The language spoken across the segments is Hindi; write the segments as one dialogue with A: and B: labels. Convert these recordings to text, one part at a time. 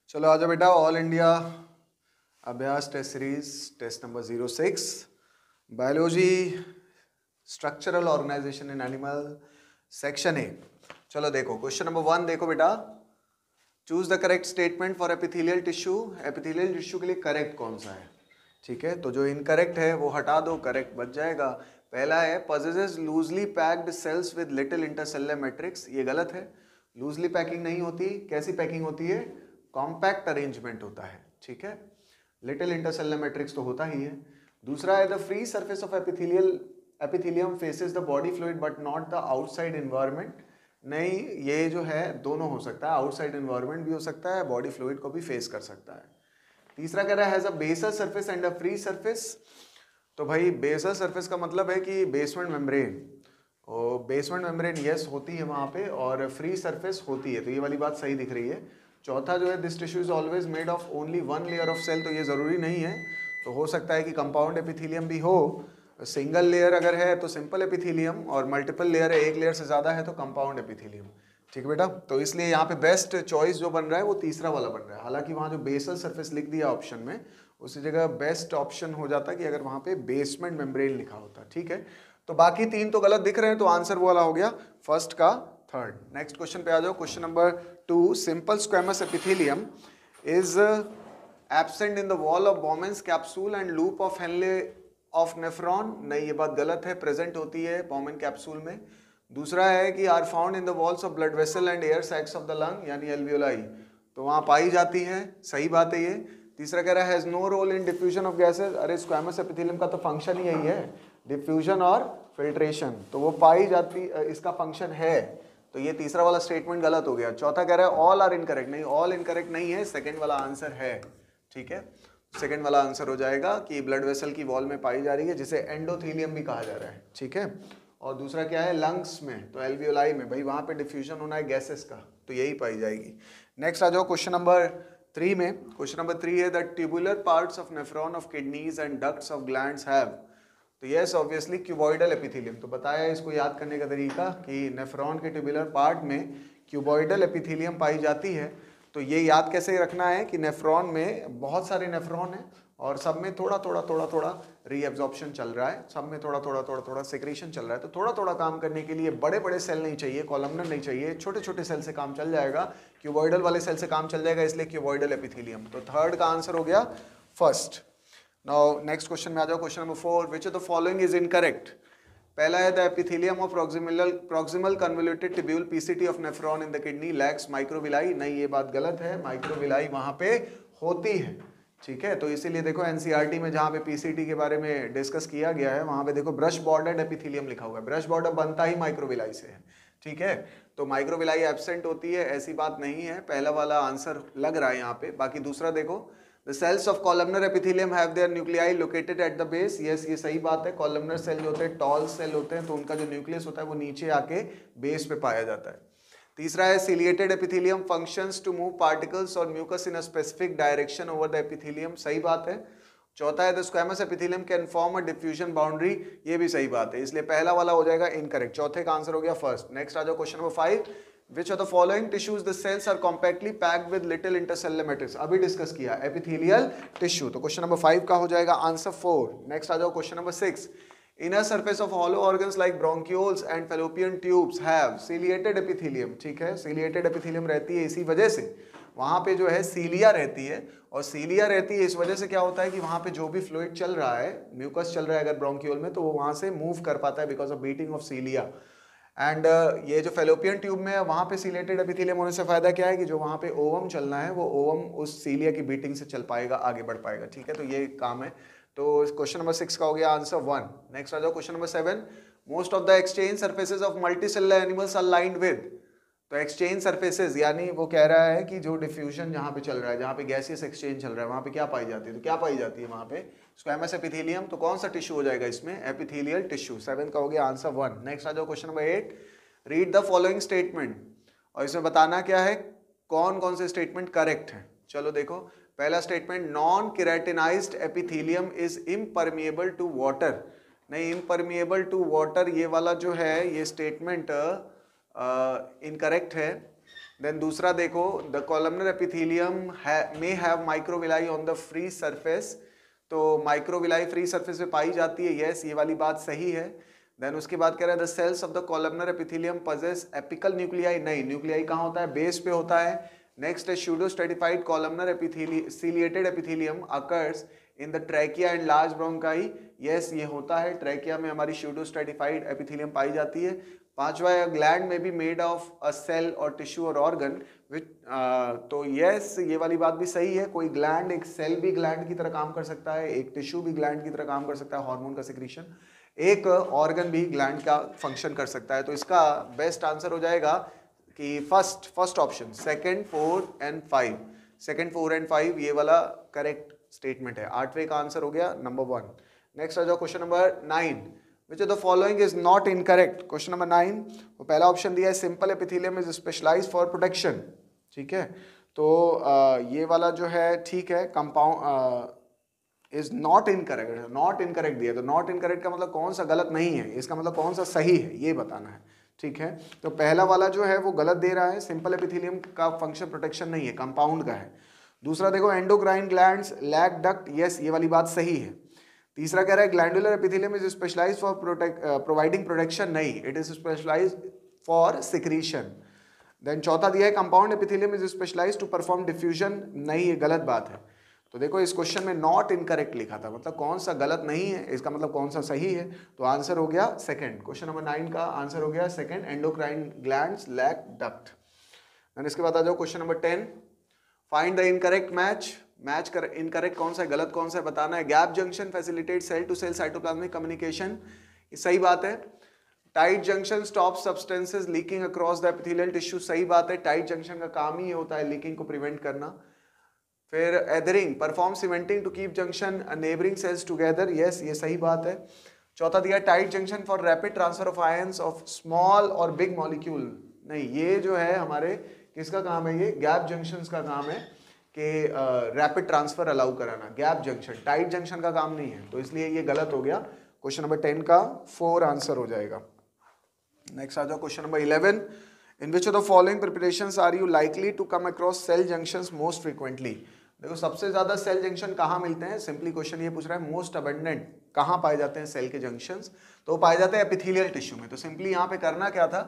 A: चलो आ जाओ बेटा, all India Abhyas test series test number 06 biology structural organisation in animal section A. चलो देखो क्वेश्चन नंबर 1 देखो बेटा, choose the correct statement for epithelial tissue. Epithelial tissue के लिए करेक्ट कौन सा है? ठीक है, तो जो इनकरेक्ट है वो हटा दो, करेक्ट बच जाएगा। पहला है possesses loosely packed cells with little intercellular matrix, ये गलत है। लूजली पैकिंग नहीं होती, कैसी पैकिंग होती है? कॉम्पैक्ट अरेंजमेंट होता है। ठीक है, लिटिल इंटरसेलुलर मैट्रिक्स तो होता ही है। दूसरा है the free surface of epithelium faces the body fluid but not the outside environment. नहीं, ये जो है दोनों हो सकता है, आउटसाइड एनवायरनमेंट भी हो सकता है, बॉडी फ्लूइड को भी फेस कर सकता है। तीसरा कह रहा है has a basal surface and a free surface. तो भाई बेसल सरफेस का मतलब है कि बेसमेंट मेम्ब्रेन, और बेसमेंट मेम्ब्रेन यस होती है वहां पे, और फ्री सरफेस होती है, तो ये वाली बात सही दिख रही है। चौथा जो है this tissue is always made of only one layer of cell, तो ये जरूरी नहीं है, तो हो सकता है कि कंपाउंड एपिथेलियम भी हो। सिंगल लेयर अगर है तो सिंपल एपिथेलियम, और मल्टीपल लेयर है, एक लेयर से ज्यादा है तो कंपाउंड एपिथेलियम। ठीक है बेटा, तो इसलिए यहाँ पे बेस्ट चॉइस जो बन रहा है वो तीसरा वाला बन रहा है। हालांकि वहाँ जो बेसल सरफेस लिख दिया ऑप्शन में, उसी जगह बेस्ट ऑप्शन हो जाता कि अगर वहाँ पे बेसमेंट मेम्ब्रेन लिखा होता। ठीक है, तो बाकी तीन तो गलत दिख रहे हैं, तो आंसर वो वाला हो गया फर्स्ट का थर्ड। नेक्स्ट क्वेश्चन पे आ जाओ, question number 2 simple squamous epithelium is absent in the wall of Bowman's capsule and loop of Henle of nephron. नहीं, ये बात गलत है, प्रेजेंट होती है बॉमेन कैप्सूल में। दूसरा है कि are found in the walls of blood vessel and air sacs of the lung, यानी एल्वियोलाई, तो वहां पाई जाती है, सही बात है ये। तीसरा कह रहा है has no role in diffusion of gases. अरे स्क्वेमस एपिथेलियम का तो फंक्शन ही यही है, डिफ्यूजन और फिल्ट्रेशन, तो वो पाई जाती, इसका फंक्शन है, तो ये तीसरा वाला स्टेटमेंट गलत हो गया। चौथा कह रहा है ऑल आर इनकरेक्ट। नहीं, ऑल इनकरेक्ट नहीं है, सेकेंड वाला आंसर है। ठीक है, सेकेंड वाला आंसर हो जाएगा कि ब्लड वेसल की वॉल में पाई जा रही है, जिसे एंडोथेलियम भी कहा जा रहा है। ठीक है, और दूसरा क्या है लंग्स में, तो एल्वियोलाई में, भाई वहां पे डिफ्यूजन होना है गैसेस का, तो यही पाई जाएगी। नेक्स्ट आ जाओ क्वेश्चन नंबर 3 में। क्वेश्चन नंबर 3 है the tubular parts of nephron of kidneys and ducts of glands have, तो यस ऑब्वियसली क्यूबॉइडल एपिथेलियम। तो बताया इसको याद करने का तरीका कि नेफ्रॉन के ट्यूबुलर पार्ट में क्यूबॉइडल एपिथेलियम पाई जाती है। तो ये याद कैसे रखना है कि नेफ्रॉन में बहुत सारे नेफ्रॉन हैं, और सब में थोड़ा थोड़ा रीएब्जॉर्प्शन चल रहा है, सब में थोड़ा थोड़ा सेक्रेशन चल रहा है। तो थोड़ा थोड़ा काम करने के लिए बड़े बड़े सेल नहीं चाहिए, कॉलमनर नहीं चाहिए, छोटे छोटे सेल से काम चल जाएगा, क्यूबॉइडल वाले सेल से काम चल जाएगा, इसलिए क्यूबॉइडल एपिथेलियम। तो थर्ड का आंसर हो गया फर्स्ट। नाउ नेक्स्ट क्वेश्चन में आ जाओ, question number 4 which of the following is incorrect. पहला है the epithelium of proximal convoluted tubule PCT of nephron in the kidney lakhs microvilli. नहीं, ये बात गलत है, माइक्रोविलाई वहां पे होती है। ठीक है, तो इसीलिए देखो एनसीईआरटी में जहां पे पीसीटी के बारे में डिस्कस किया गया है, वहां पे देखो ब्रश बॉर्डर्ड एपिथेलियम लिखा हुआ है, ब्रश बॉर्डर बनता ही माइक्रोविलाई से है। ठीक है, तो माइक्रोविलाई एब्सेंट होती है, ऐसी बात नहीं है, पहला वाला आंसर लग रहा है यहाँ पे। बाकी दूसरा देखो The cells of columnar epithelium have their nuclei located at the base. Yes, ये सही बात है, columnar cell जो होते हैं टॉल सेल होते हैं, तो उनका जो न्यूक्लियस होता है वो नीचे आके बेस पे पाया जाता है। तीसरा है ciliated epithelium functions to move particles or mucus in a specific direction over the epithelium, सही बात है। चौथा है the squamous epithelium can form a diffusion boundary, ये भी सही बात है, इसलिए पहला वाला हो जाएगा इनकरेक्ट। चौथे का आंसर हो गया फर्स्ट। नेक्स्ट आ जाओ question number 5 Which of the following tissues the cells are compactly packed with little intercellular matrix। अभी डिस्कस किया एपिथेलियल टिश्यू, तो क्वेश्चन नंबर 5 का हो जाएगा आंसर 4। नेक्स्ट आ जाओ question number 6 inner surface of hollow organs like bronchioles and fallopian tubes have ciliated epithelium. ठीक है, सीलिएटेड एपिथेलियम रहती है इसी वजह से, वहां पे जो है सीलिया रहती है, और सीलिया रहती है इस वजह से क्या होता है कि वहां पे जो भी फ्लूइड चल रहा है, म्यूकस चल रहा है अगर ब्रोंक्यूल में, तो वो वहां से मूव कर पाता है because of beating of सीलिया। And ये जो फेलोपियन ट्यूब में है वहां पे सीलेटेड एपिथेलियम होने से फायदा क्या है कि जो वहां पे ओवम चलना है वो ओवम उस सीलिया की बीटिंग से चल पाएगा, आगे बढ़ पाएगा। ठीक है, तो ये काम है। तो क्वेश्चन नंबर 6 का हो गया आंसर 1। नेक्स्ट आ जाओ question number 7 most of the exchange surfaces of multicellular animals are lined with, तो एक्सचेंज सरफेसेज यानी वो कह रहा है कि जो डिफ्यूजन जहां पे चल रहा है, जहां पे गैसियस एक्सचेंज चल रहा है, वहां पे क्या पाई जाती है, तो क्या पाई जाती है वहां पे स्क्वैमस एपिथेलियम। तो कौन सा टिश्यू हो जाएगा इसमें, एपिथेलियल टिश्यू। 7 का हो गया आंसर 1। नेक्स्ट आ जाओ question number 8 read the following statement, और इसमें बताना क्या है कौन कौन से स्टेटमेंट करेक्ट है। चलो देखो, पहला statement non keratinised epithelium is impermeable to water. नहीं, इम्परमिएबल टू वाटर ये वाला जो है ये स्टेटमेंट इनकरेक्ट है। देन दूसरा देखो, the columnar epithelium may have microvilli on the free surface, तो माइक्रोविलाई फ्री सरफेस पे पाई जाती है, यस ये वाली बात सही है। देन उसके बाद कह रहा है the cells of the columnar epithelium possess apical nuclei, नहीं न्यूक्लियाई कहाँ होता है, बेस पे होता है। नेक्स्ट है pseudo stratified columnar ciliated epithelium occurs in the trachea and large bronchi, yes ये होता है, ट्रैकिया में हमारी स्यूडो स्ट्रेटिफाइड एपिथेलियम पाई जाती है। पांचवा है gland may be made of a cell or tissue or organ which, तो यस ये वाली बात भी सही है, कोई ग्लैंड, एक सेल भी ग्लैंड की तरह काम कर सकता है, एक टिश्यू भी ग्लैंड की तरह काम कर सकता है हार्मोन का सिक्रीशन, एक ऑर्गन भी ग्लैंड का फंक्शन कर सकता है। तो इसका बेस्ट आंसर हो जाएगा कि first option, second 4 and 5, second 4 and 5 ये वाला करेक्ट स्टेटमेंट है। आठवें का आंसर हो गया नंबर 1। नेक्स्ट आ जाओ question number 9, which of the following is not incorrect. Question number 9, वो पहला ऑप्शन दिया है simple epithelium is specialised for protection, ठीक है, तो ये वाला जो है ठीक है, compound is not incorrect, not incorrect दिया, तो नॉट इनकरेक्ट का मतलब कौन सा गलत नहीं है, इसका मतलब कौन सा सही है ये बताना है, ठीक है। तो पहला वाला जो है वो गलत दे रहा है, सिंपल एपिथेलियम का फंक्शन प्रोटेक्शन नहीं है, कंपाउंड का है। दूसरा देखो endocrine glands lack duct, yes ये वाली बात सही है। तीसरा कह रहा है glandular epithelium is specialised for providing protection, नहीं, it is specialised for secretion. Then चौथा दिया है compound epithelium is specialised to perform diffusion, नहीं ये गलत बात है। तो देखो इस क्वेश्चन में नॉट इनकरेक्ट लिखा था, मतलब कौन सा गलत नहीं है, इसका मतलब कौन सा सही है, तो आंसर हो गया सेकंड। क्वेश्चन नंबर 9 का आंसर हो गया second, endocrine glands lack duct. Then इसके बाद आ जाओ question number 10, find the incorrect match कर इनकरेक्ट कौन सा है, गलत कौन सा है बताना है। Gap junction facilitate cell to cell cytoplasmic communication, ये सही बात है। Tight junction stop substances leaking across the epithelial tissue, सही बात है, टाइट जंक्शन का काम ही होता है लीकिंग को प्रिवेंट करना। फिर adhering perform cementing to keep junction neighbouring cells together, yes ये सही बात है। चौथा दिया tight junction for rapid transfer of ions of small और बिग मॉलिक्यूल, नहीं ये जो है हमारे किसका काम है, ये गैप जंक्शंस का काम है कि रैपिड ट्रांसफर अलाउ कराना, गैप जंक्शन, टाइट जंक्शन का काम नहीं है, तो इसलिए ये गलत हो गया। क्वेश्चन नंबर 10 का 4 आंसर हो जाएगा। नेक्स्ट आ जाओ question number 11, in which of the following preparations are you likely to come across cell junctions most frequently. देखो सबसे ज्यादा सेल जंक्शन कहाँ मिलते हैं, सिंपली क्वेश्चन ये पूछ रहा है मोस्ट अबंडेंट कहाँ पाए जाते हैं सेल के जंक्शंस, तो पाए जाते हैं एपिथेलियल टिश्यू में। तो सिंपली यहाँ पे करना क्या था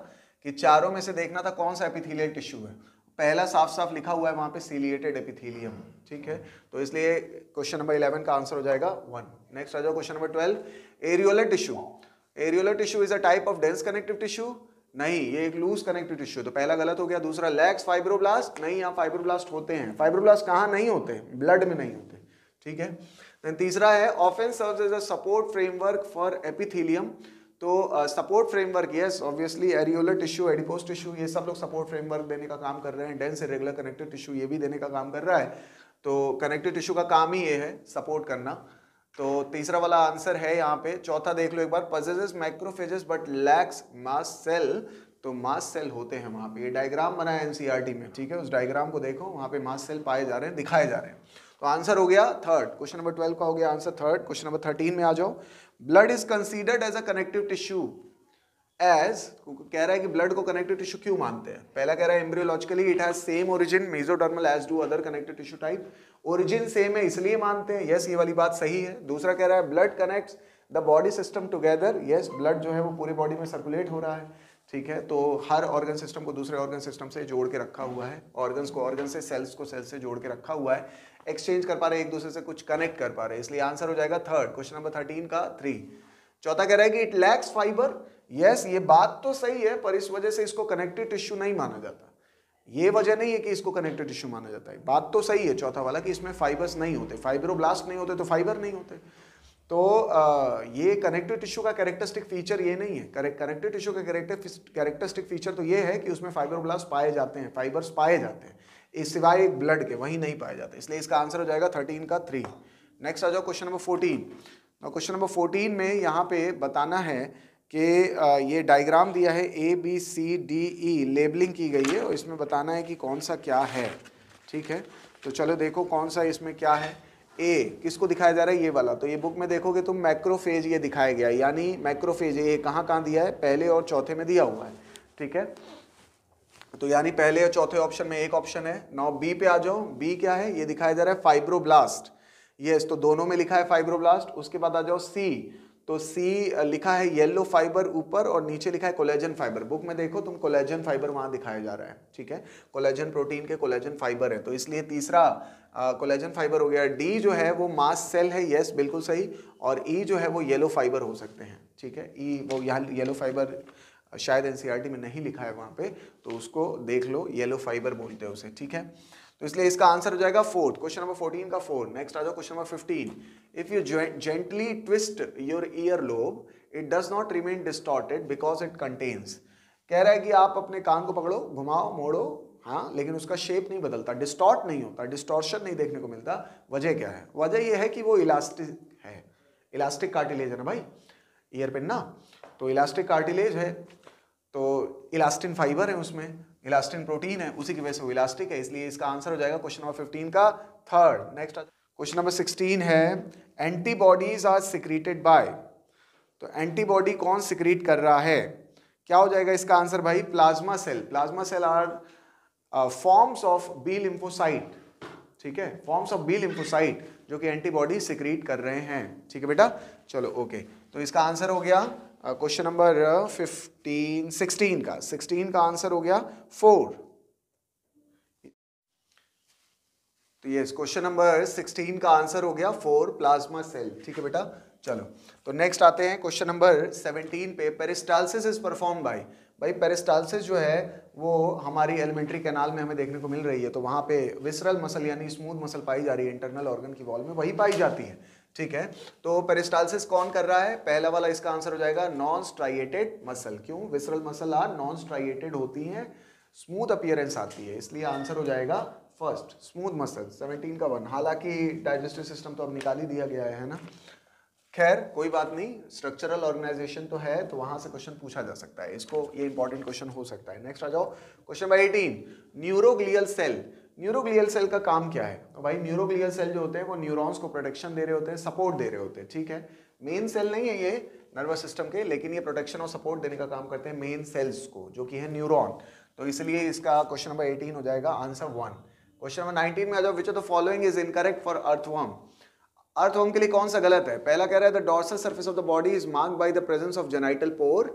A: कि चारों में से देखना था कौन सा एपिथेलियल टिश्यू है, पहला साफ साफ लिखा हुआ है वहां पे सिलिएटेड एपिथेलियम, ठीक है, तो इसलिए क्वेश्चन नंबर 11 का आंसर हो जाएगा 1। नेक्स्ट आ जाओ question number 12, areolar tissue. Areolar tissue is a type of dense connective tissue, नहीं ये एक लूज कनेक्टिव टिश्यू, तो पहला गलत हो गया। दूसरा लैक्स फाइब्रोब्लास्ट, नहीं यहाँ फाइब्रोब्लास्ट होते हैं, फाइब्रोब्लास्ट कहाँ नहीं होते, ब्लड में नहीं होते, ठीक है। देन तीसरा है often serves as a support framework for epithelium, तो support framework, yes obviously areolar tissue, adipose tissue, ये सब लोग सपोर्ट फ्रेमवर्क देने का काम कर रहे हैं। डेंस इरेगुलर कनेक्टिव टिश्यू ये भी देने का काम कर रहा है, तो कनेक्टिव टिश्यू का काम ही ये है सपोर्ट करना, तो तीसरा वाला आंसर है यहाँ पे। चौथा देख लो एक बार, possesses macrophages but lacks mast cell, तो मास्ट सेल होते हैं वहाँ पे, ये डायग्राम बना है एनसीईआरटी में, ठीक है, उस डायग्राम को देखो वहाँ पे मास्ट सेल पाए जा रहे हैं, दिखाए जा रहे हैं, तो आंसर हो गया थर्ड। क्वेश्चन नंबर 12 का हो गया आंसर थर्ड। क्वेश्चन नंबर 13 में आ जाओ, blood is considered as a connective tissue as, कह रहा है कि ब्लड को कनेक्टिव टिश्यू क्यों मानते हैं। पहला कह रहा है embryologically it has same origin mesodermal as do other connective tissue type, origin same है इसलिए मानते हैं, यस ये वाली बात सही है। दूसरा कह रहा है blood connects the body system together, yes blood जो है वो पूरी बॉडी में सर्कुलेट हो रहा है, ठीक है, तो हर ऑर्गन सिस्टम को दूसरे ऑर्गन सिस्टम से जोड़ के रखा हुआ है, ऑर्गन्स को ऑर्गन से, सेल्स को सेल से जोड़ के रखा हुआ है, एक्सचेंज कर पा रहे, एक दूसरे से कुछ कनेक्ट कर पा रहे, इसलिए आंसर हो जाएगा थर्ड। क्वेश्चन नंबर 13 का 3। चौथा कह रहा है कि इट लैक्स फाइबर, यस ये बात तो सही है, पर इस वजह से इसको कनेक्टिव टिश्यू नहीं माना जाता, ये वजह नहीं है कि इसको कनेक्टिव टिश्यू माना जाता है, बात तो सही है चौथा वाला कि इसमें फाइबर्स नहीं होते, फाइब्रोब्लास्ट नहीं होते तो फाइबर नहीं होते, तो ये कनेक्टिव टिश्यू का कैरेक्टरिस्टिक फीचर ये नहीं है। कनेक्टिव टिश्यू का कैरेक्टरिस्टिक फीचर तो ये है कि उसमें फाइब्रोब्लास्ट पाए जाते हैं, फाइबर्स पाए जाते हैं, इस सिवाय एक ब्लड के वहीं नहीं पाए जाते, इसलिए इसका आंसर हो जाएगा 13 का 3। नेक्स्ट आ जाओ क्वेश्चन नंबर 14। क्वेश्चन नंबर 14 में यहाँ पे बताना है कि ये डायग्राम दिया है ABCDE, लेबलिंग की गई है और इसमें बताना है कि कौन सा क्या है, ठीक है, तो चलो देखो कौन सा इसमें क्या है। ए किसको दिखाया जा रहा है, ये वाला, तो ये बुक में देखोगे तुम मैक्रोफेज ये दिखाया गया है, यानी मैक्रोफेज ए कहाँ कहाँ दिया है, पहले और चौथे में दिया हुआ है, ठीक है। तो यानी पहले और चौथे ऑप्शन में एक ऑप्शन है। नाउ बी पे आ जाओ, बी क्या है, ये दिखाया जा रहा है फाइब्रोब्लास्ट। यस, तो दोनों में लिखा है फाइब्रोब्लास्ट। उसके बाद आ जाओ सी, तो सी लिखा है येलो फाइबर ऊपर और नीचे लिखा है कोलेजन फाइबर। बुक में देखो तुम, कोलेजन फाइबर वहां दिखाया जा रहा है, ठीक है, कोलेजन प्रोटीन के कोलेजन फाइबर है, तो इसलिए तीसरा कोलेजन फाइबर हो गया। डी जो है वो मास्ट सेल है, यस बिल्कुल सही, और ई जो है वो येलो फाइबर हो सकते हैं, ठीक है। ई वो यहाँ येलो फाइबर शायद एनसीईआरटी में नहीं लिखा है वहां पे, तो उसको देख लो, येलो फाइबर बोलते हैं उसे, ठीक है। तो इसलिए इसका आंसर हो जाएगा 4, क्वेश्चन नंबर 14 का 4। नेक्स्ट आ जाओ question number 15। If you gently twist your ear lobe it does not remain distorted because it contains. कह रहा है कि आप अपने कान को पकड़ो, घुमाओ, मोड़ो, हाँ, लेकिन उसका शेप नहीं बदलता, डिस्टॉर्ट नहीं होता, डिस्टॉर्शन नहीं देखने को मिलता। वजह क्या है? वजह यह है कि वो इलास्टिक है, इलास्टिक कार्टिलेज है ना भाई, ईयर पिन ना, तो इलास्टिक कार्टिलेज है, तो इलास्टिन फाइबर है उसमें, इलास्टिन प्रोटीन है, उसी की वजह से वो इलास्टिक है, इसलिए इसका आंसर हो जाएगा क्वेश्चन नंबर 15 का 3rd। नेक्स्ट क्वेश्चन नंबर 16 है एंटीबॉडीज आर सिक्रीटेड बाय। तो एंटीबॉडी कौन सिक्रीट कर रहा है? क्या हो जाएगा इसका आंसर भाई? Plasma cell. Plasma cell are forms of B lymphocyte, ठीक है, फॉर्म्स ऑफ बी लिम्फोसाइट जो कि एंटीबॉडी सिक्रीट कर रहे हैं, ठीक है बेटा। चलो ओके, तो इसका आंसर हो गया क्वेश्चन नंबर 16 का आंसर हो गया 4। तो ये क्वेश्चन नंबर 16 का आंसर हो गया 4, प्लाज्मा सेल, ठीक है बेटा। चलो तो नेक्स्ट आते हैं क्वेश्चन नंबर 17 पे। Peristalsis is perform by. भाई पेरिस्टालसिस जो है वो हमारी एलिमेंट्री कैनाल में हमें देखने को मिल रही है, तो वहां पे विसरल मसल यानी स्मूथ मसल पाई जा रही है, इंटरनल ऑर्गन की वॉल में वही पाई जाती है, ठीक है। तो पेरिस्टालसिस कौन कर रहा है? पहला वाला इसका आंसर हो जाएगा नॉन स्ट्राइएटेड मसल। क्यों? Visceral muscle are non striated होती हैं, स्मूथ अपीयरेंस आती है, इसलिए आंसर हो जाएगा फर्स्ट, स्मूथ मसल, 17 का 1। हालांकि डाइजेस्टिव सिस्टम तो अब निकाल ही दिया गया है ना, खैर कोई बात नहीं, स्ट्रक्चरल ऑर्गेनाइजेशन तो है, तो वहां से क्वेश्चन पूछा जा सकता है, इसको ये इंपॉर्टेंट क्वेश्चन हो सकता है। नेक्स्ट आ जाओ question number 18, neuroglial cell. Neuroglial cell का काम क्या है? तो भाई न्यूरोग्लियल सेल जो होते हैं वो न्यूरॉन्स को प्रोटेक्शन दे रहे होते हैं, सपोर्ट दे रहे होते हैं, ठीक है। मेन सेल नहीं है ये नर्वस सिस्टम के, लेकिन ये प्रोटेक्शन और सपोर्ट देने का काम करते हैं मेन सेल्स को, जो कि है न्यूरॉन, तो इसलिए इसका क्वेश्चन नंबर 18 हो जाएगा आंसर 1। क्वेश्चन नंबर 19 में आ जाओ, which of the following is incorrect for earthworm. Earthworm के लिए कौन सा गलत है? पहला कह रहा है the dorsal surface of the body is marked by the presence of genital पोर।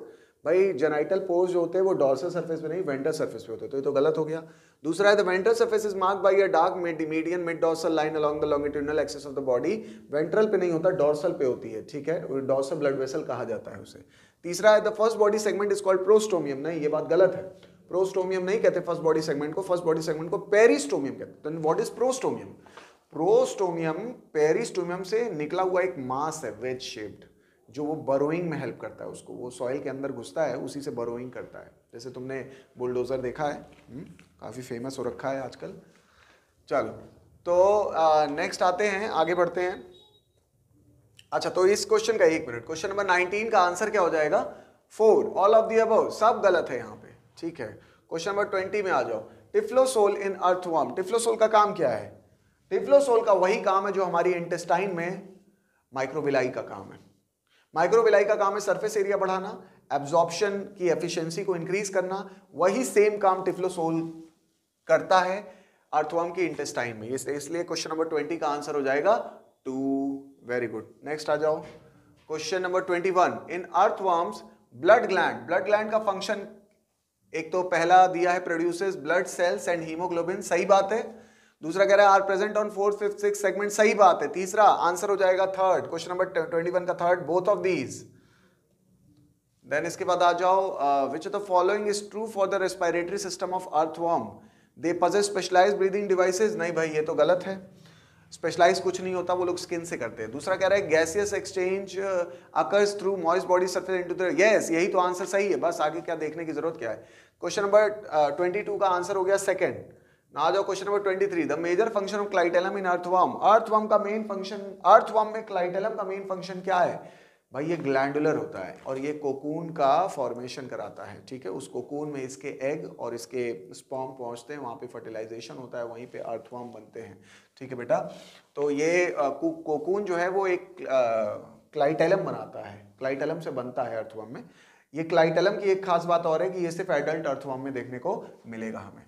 A: भाई जेनाइटल पोर जो होते हैं वो डॉर्सल सरफेस पे नहीं, वेंट्रल सरफेस पे होते हैं, तो ये तो गलत हो गया। दूसरा है the ventral surface is marked by a dark median mid dorsal line along the longitudinal axis of the body. Ventral पे नहीं होता, डॉर्सल पे होती है, ठीक है, डॉर्सल ब्लड वेसल कहा जाता है उसे। तीसरा है the first body segment is called prostomium. नहीं, ये बात गलत है, प्रोस्टोमियम नहीं कहते फर्स्ट बॉडी सेगमेंट को, फर्स्ट बॉडी सेगमेंट को पेरिस्टोमियम कहते हैं। What is prostomium? Prostomium peristomium से निकला हुआ एक मास है, वेज शेप्ड, जो वो बरोइंग में हेल्प करता है उसको, वो सॉइल के अंदर घुसता है, उसी से बरोइंग करता है। जैसे तुमने बुलडोजर देखा है, काफी फेमस हो रखा है आजकल। चलो तो नेक्स्ट आते हैं, आगे बढ़ते हैं। अच्छा, तो इस क्वेश्चन का 1 मिनट, क्वेश्चन नंबर 19 का आंसर क्या हो जाएगा? 4, ऑल ऑफ द अबव, सब गलत है यहाँ पे, ठीक है। क्वेश्चन नंबर 20 में आ जाओ, टिफ्लोसोल इन अर्थवर्म। टिफ्लोसोल का काम क्या है? टिफ्लोसोल का वही काम है जो हमारी इंटेस्टाइन में माइक्रोविलाई का काम है। माइक्रोविलाई का काम है सरफेस एरिया बढ़ाना, एब्जॉर्प्शन की एफिशिएंसी को इंक्रीज करना, वही सेम काम टिफ्लोसोल करता है अर्थवर्म की इंटेस्टाइन में, इसलिए क्वेश्चन नंबर 20 का आंसर हो जाएगा 2। Very good. नेक्स्ट आ जाओ question number 21, in earthworms blood gland. Blood gland का फंक्शन एक तो पहला दिया है, produces blood cells and haemoglobin, सही बात है। दूसरा कह रहा है are present on 4th, 5th, 6th segment, सही बात है। तीसरा आंसर हो जाएगा 3rd, क्वेश्चन नंबर 21 का 3rd, both of these. Then इसके बाद आ जाओ, which of the following is true for the respiratory system of earthworm? They possess specialised breathing devices. नहीं भाई, ये तो गलत है, स्पेशलाइज कुछ नहीं होता, वो लोग स्किन से करते हैं। दूसरा कह रहा है gaseous exchange occurs through moist body surface into the, yes यही तो आंसर सही है, बस आगे क्या देखने की जरूरत क्या है। क्वेश्चन नंबर 22 का आंसर हो गया 2nd। ना आ जाओ question number 23, the major function of clitellum in earthworm. Earthworm का मेन फंक्शन, अर्थवर्म में क्लाइटेलम का मेन फंक्शन क्या है? भाई ये ग्लैंडुलर होता है और ये कोकून का फॉर्मेशन कराता है, ठीक है। उस कोकून में इसके एग और इसके स्पर्म पहुंचते हैं, वहां पे फर्टिलाइजेशन होता है, वहीं पे अर्थवर्म बनते हैं, ठीक है बेटा। तो ये कोकून जो है वो एक क्लाइटेलम बनाता है, क्लाइटेलम से बनता है अर्थवर्म में। ये क्लाइटेलम की एक खास बात और है कि ये सिर्फ एडल्ट अर्थवर्म में देखने को मिलेगा हमें।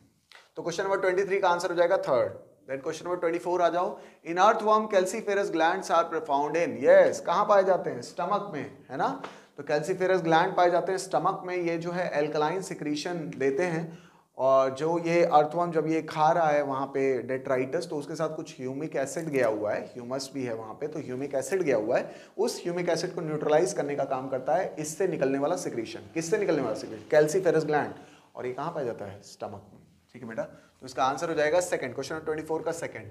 A: तो क्वेश्चन नंबर 23 का आंसर हो जाएगा थर्ड। देन क्वेश्चन नंबर 24 आ जाओ। In earthworm calciferous glands are found in, yes, कहां पाए जाते हैं? स्टमक में, है ना। तो कैल्सीफेरस ग्लैंड पाए जाते हैं स्टमक में। ये जो है एल्कलाइन सिक्रीशन देते हैं, और जो ये अर्थवर्म जब ये खा रहा है वहाँ पे डेट्राइटस, तो उसके साथ कुछ ह्यूमिक एसिड गया हुआ है, ह्यूमस भी है वहाँ पे, तो ह्यूमिक एसिड गया हुआ है, उस ह्यूमिक एसिड को न्यूट्रलाइज करने का काम करता है इससे निकलने वाला सिक्रीशन। किससे निकलने वाला सिक्रीशन? Calciferous gland. और ये कहाँ पाया जाता है? स्टमक में। ठीक है बेटा, तो इसका आंसर हो जाएगा सेकंड, क्वेश्चन नंबर 24 का सेकंड।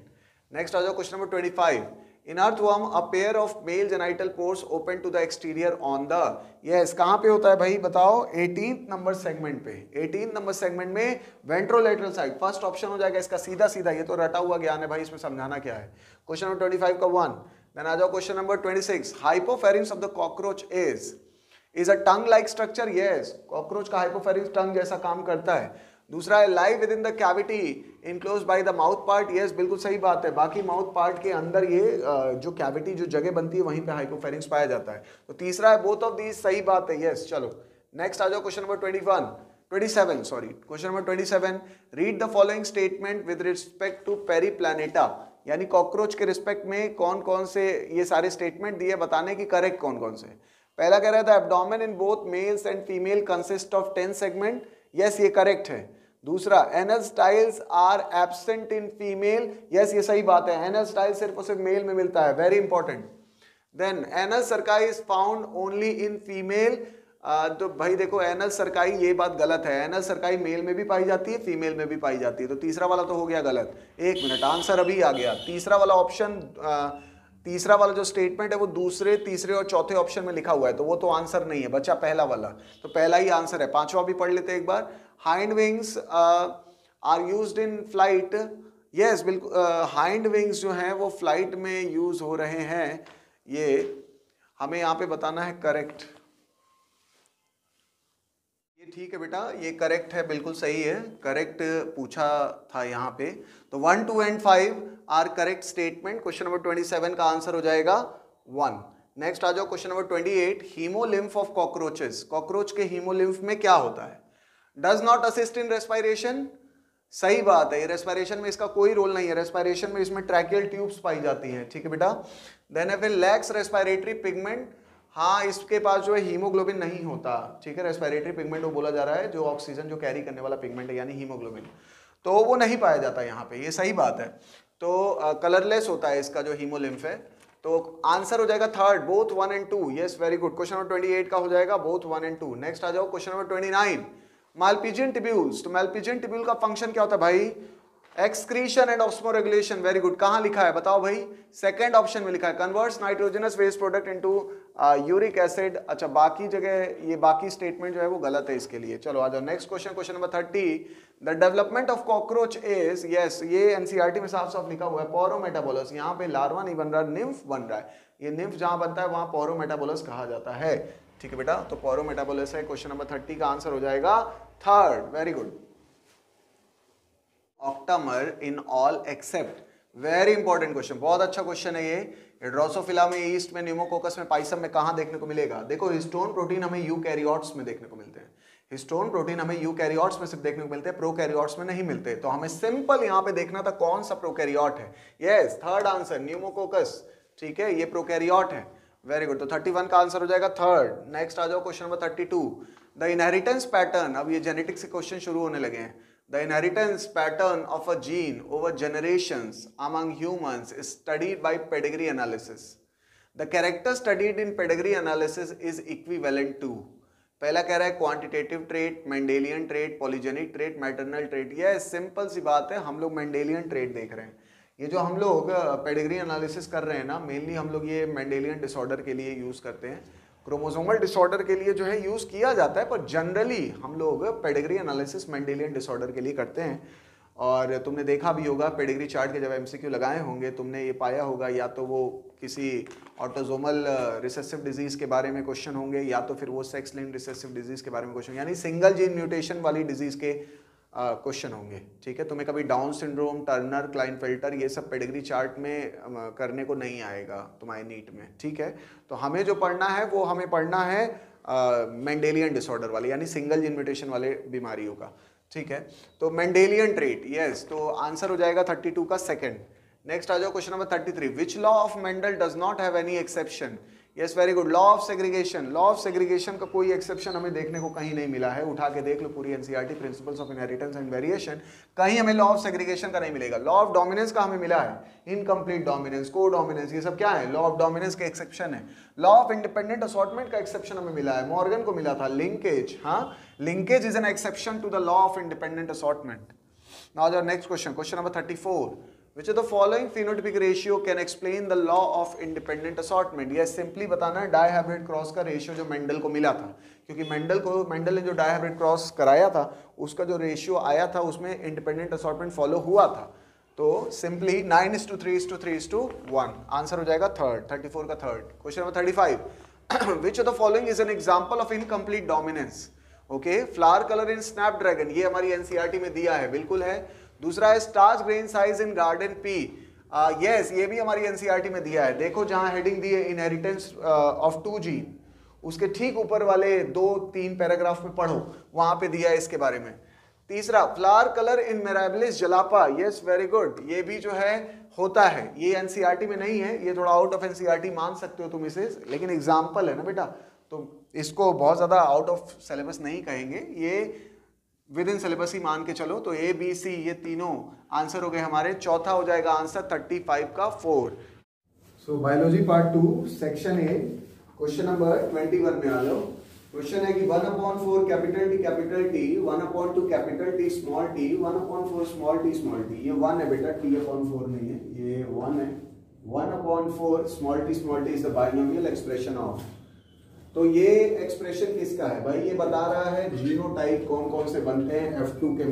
A: नेक्स्ट आ जाओ question number 25। In earthworm a pair of male genital pores open to the exterior on the, yes, कहां पे होता है भाई बताओ? 18th नंबर सेगमेंट पे। 18th नंबर सेगमेंट में वेंट्रोलेटरल साइड, फर्स्ट ऑप्शन हो जाएगा इसका सीधा सीधा। ये तो रटा हुआ ज्ञान है भाई, इसमें समझाना क्या है। क्वेश्चन नंबर 25 का 1। देन आ जाओ question number 26। हाइपोफेरिंक्स of the cockroach is a tongue like structure, yes, cockroach का हाइपोफेरिंक्स टंग जैसा काम करता है। दूसरा है live with in the cavity enclose by the mouth part, yes, बिल्कुल सही बात है। बाकी माउथ पार्ट के अंदर ये जो कैविटी जो जगह बनती है वहीं पे हाइपोफेरिंक्स पाया जाता है। तो तीसरा है बोथ ऑफ दीज, सही बात है, यस। चलो नेक्स्ट आ जाओ question number 27 sorry, question number 27। Read the following statement with respect to Periplaneta, यानी कॉकरोच के रिस्पेक्ट में कौन कौन से ये सारे स्टेटमेंट दिए, बताने की करेक्ट कौन कौन से। पहला कह रहा था abdomen in both males and female consist of 10 segment, yes, ये करेक्ट है। दूसरा, anal styles are absent in female, yes, ये सही बात है, एनल स्टाइल सिर्फ और सिर्फ मेल में मिलता है, very important. Then anal cerci is found only in female, तो भाई देखो एनल सर्काई, ये बात गलत है, एनल सर्काई मेल में भी पाई जाती है, फीमेल में भी पाई जाती है, तो तीसरा वाला तो हो गया गलत। एक मिनट, आंसर अभी आ गया। तीसरा वाला ऑप्शन, तीसरा वाला जो स्टेटमेंट है वो दूसरे, तीसरे और चौथे ऑप्शन में लिखा हुआ है, तो वो तो आंसर नहीं है बच्चा, पहला वाला, तो पहला ही आंसर है। पांचवा भी पढ़ लेते एक बार। Hind wings are used in flight, yes, बिल्कुल, हाइंड विंग्स जो हैं वो फ्लाइट में यूज हो रहे हैं, ये हमें यहाँ पे बताना है करेक्ट। ये ठीक है बेटा, ये करेक्ट है, बिल्कुल सही है, करेक्ट पूछा था यहाँ पे। तो 1, 2 and 5 are correct statement. Question number 27 का आंसर हो जाएगा 1। नेक्स्ट आ जाओ question number 28। Haemolymph of cockroaches, cockroach के हीमोलिम्फ में क्या होता है? Does not assist in respiration, सही बात है, रेस्पिरेशन में इसका कोई रोल नहीं है, रेस्पिरेशन में इसमें ट्रैकियल ट्यूब्स पाई जाती हैं, ठीक है बेटा। Then if it lacks respiratory pigment, हाँ, इसके पास जो है हीमोग्लोबिन नहीं होता, ठीक है, रेस्पिरेटरी पिगमेंट वो बोला जा रहा है जो ऑक्सीजन जो कैरी करने वाला पिगमेंट है, यानी हीमोग्लोबिन, तो वो नहीं पाया जाता यहाँ पे, ये सही बात है। तो कलरलेस होता है इसका जो हीमोलिम्फ है। तो आंसर हो जाएगा third, both 1 and 2, yes, very good. Question number 28 का हो जाएगा बोथ 1 एंड 2। नेक्स्ट आ जाओ क्वेश्चन नंबर 29। मालपीजियन टिब्यूल्स, तो मालपीजियन टिब्यूल का फंक्शन क्या होता है भाई? Excretion and osmoregulation, very good. कहां लिखा है बताओ भाई? सेकंड ऑप्शन में लिखा है, converts nitrogenous waste product into uric acid. अच्छा, बाकी जगह ये बाकी स्टेटमेंट जो है वो गलत है इसके लिए। चलो आ जाओ next question, question number 30। The development of cockroach is, yes, ये एनसीईआरटी में साफ साफ लिखा हुआ है, पोरोमेटाबोलस। यहाँ पे लार्वा नहीं बन रहा, निम्फ बन रहा है। ये निम्फ जहां बनता है वहां पोरोमेटाबोलस कहा जाता है, ठीक है बेटा। तो पोरोमेटाबोलस है, क्वेश्चन नंबर 30 का आंसर हो जाएगा third, very good. Octamer in all except, very important question, बहुत अच्छा क्वेश्चन है ये। ड्रोसोफिला में, ईस्ट में, न्यूमोकोकस में, पाइसम में कहां देखने को मिलेगा? देखो हिस्टोन प्रोटीन हमें यूकैरियोट्स में देखने को मिलते हैं, हिस्टोन प्रोटीन हमें यूकैरियोट्स में सिर्फ देखने को मिलते हैं, प्रोकैरियोट्स में नहीं मिलते। तो हमें सिंपल यहां पे देखना था कौन सा प्रोकैरियोट है। यस, थर्ड आंसर न्यूमोकोकस, ठीक है, ये प्रोकैरियोट है, वेरी गुड। तो 31 का आंसर हो जाएगा थर्ड। नेक्स्ट आ जाओ question number 32। The inheritance pattern, अब ये जेनेटिक्स के क्वेश्चन शुरू होने लगे हैं। The inheritance pattern of a gene over generations among humans is studied by pedigree analysis. The character studied in pedigree analysis is equivalent to, पहला कह रहा है quantitative trait, Mendelian trait, polygenic trait, maternal trait. ये सिंपल सी बात है, हम लोग मेंडेलियन ट्रेट देख रहे हैं। ये जो हम लोग पेडिग्री एनालिसिस कर रहे हैं ना, मेनली हम लोग ये मेंडेलियन डिसऑर्डर के लिए यूज करते हैं, क्रोमोसोमल डिसऑर्डर के लिए जो है यूज किया जाता है, पर जनरली हम लोग पेडिग्री एनालिसिस मेंडेलियन डिसऑर्डर के लिए करते हैं। और तुमने देखा भी होगा पेडिग्री चार्ट के जब एमसीक्यू लगाए होंगे, तुमने ये पाया होगा या तो वो किसी ऑटोजोमल रिसेसिव डिजीज के बारे में क्वेश्चन होंगे, या तो फिर वो सेक्स लिंक्ड रिसेसिव डिजीज के बारे में क्वेश्चन, यानी सिंगल जीन म्यूटेशन वाली डिजीज के क्वेश्चन होंगे, ठीक है। तुम्हें कभी डाउन सिंड्रोम, टर्नर, क्लाइनफेल्टर, ये सब पेडिग्री चार्ट में करने को नहीं आएगा तुम्हारे नीट में, ठीक है। तो हमें जो पढ़ना है वो हमें पढ़ना है मेंडेलियन डिसऑर्डर वाले, यानी सिंगल जीन म्यूटेशन वाले बीमारियों का, ठीक है। तो मेंडेलियन ट्रेट, यस, तो आंसर हो जाएगा 32 का सेकंड। नेक्स्ट आ जाओ question number 33, which law of Mendel does not have any exception? Yes, very good, law of segregation. Law of segregation का कोई एक्सेप्शन हमें देखने को कहीं नहीं मिला है। उठा के देख लो पूरी NCERT, principles of inheritance and variation, कहीं हमें लॉ ऑफ सेग्रीगेशन का नहीं मिलेगा। लॉ ऑफ डोमिनेंस का हमें मिला है, इनकम्प्लीट डोमिनेंस, को डोमिनेंस, ये सब क्या है, लॉ ऑफ डोमिनेंस के एक्सेप्शन है। लॉ ऑफ इंडिपेंडेंट असॉर्टमेंट का एक्सेप्शन हमें मिला है, मॉर्गन को मिला था। लिंकेज, हाँ, linkage is an exception to the law of independent assortment. Now our next question, question number 34, which of the following phenotypic ratio can explain the law of independent assortment? यह सिंपली बताना है डाइहाइब्रिड क्रॉस का रेशियो जो मेंडल को मिला था, क्योंकि मेंडल ने जो डाइहाइब्रिड क्रॉस कराया था उसका जो रेशियो आया था उसमें इंडिपेंडेंट असॉर्टमेंट फॉलो हुआ था। तो सिंपली 9:3:3:1, आंसर हो जाएगा थर्ड, 34 का third. Question number 35, which of the following is an example of incomplete dominance? Okay, flower colour in Snapdragon, ये हमारी एनसीईआरटी में दिया है, बिल्कुल है। दूसरा है starch grain size in garden pea, yes, ये भी हमारी एनसीईआरटी में दिया है। देखो जहां हेडिंग दी है इनहेरिटेंस ऑफ 2 जीन, उसके ठीक ऊपर वाले 2-3 पैराग्राफ में पढ़ो, वहां पे दिया है इसके बारे में। तीसरा, फ्लावर कलर इन मिराबिलिस जलापा, यस, वेरी गुड, ये भी जो है होता है, ये एनसीईआरटी में नहीं है, ये थोड़ा आउट ऑफ एनसीईआरटी मान सकते हो तुम इसे, लेकिन एग्जाम्पल है ना बेटा, तो इसको बहुत ज्यादा आउट ऑफ सिलेबस नहीं कहेंगे, ये विद इन सिलेबस ही मान के चलो। तो ए बी सी ये तीनों आंसर हो गए हमारे। चौथा हो जाएगा आंसर 35 का 4। So biology part 2 section A question number 21 में आ जाओ। क्वेश्चन है कि 1/4 capital T 1/2 capital T small t 1/4 small t small t, ये 1 है बेटा, T/4 नहीं है, ये 1 है। 1/4 small t is the binomial expression of, तो ये एक्सप्रेशन किसका है भाई, ये बता रहा है जीनोटाइप कौन कौन से बनते हैं F2 के,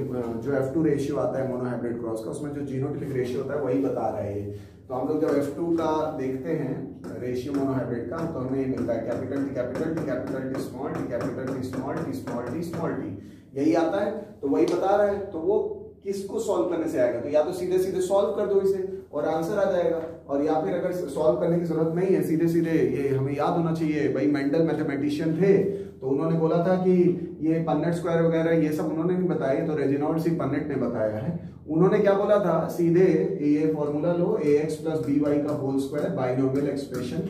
A: जो F2 रेशियो आता है मोनोहाइब्रिड क्रॉस का, उसमें जो जीनोटिपिक रेशियो होता है वही बता रहा है ये। तो हम लोग जब F2 का देखते हैं रेशियो मोनोहाइब्रिड का, तो हमें ये मिलता है capital T capital T small t capital T small t small t small t, यही आता है, तो वही बता रहा है। तो वो किसको सॉल्व करने से आएगा, तो या तो सीधे सीधे सॉल्व कर दो इसे और आंसर आ जाएगा, और या फिर अगर सॉल्व करने की जरूरत नहीं है, सीधे सीधे ये हमें याद होना चाहिए भाई, मेंडल मैथमेटिशियन थे, तो उन्होंने बोला था कि ये पन्नेट स्क्वायर वगैरह ये सब उन्होंने नहीं बताया, तो रेजिनॉल्ड सी पन्नेट ने बताया है। उन्होंने क्या बोला था, सीधे ये फॉर्मूला लो, ax + by का होल स्क्वायर बाइनोमियल एक्सप्रेशन,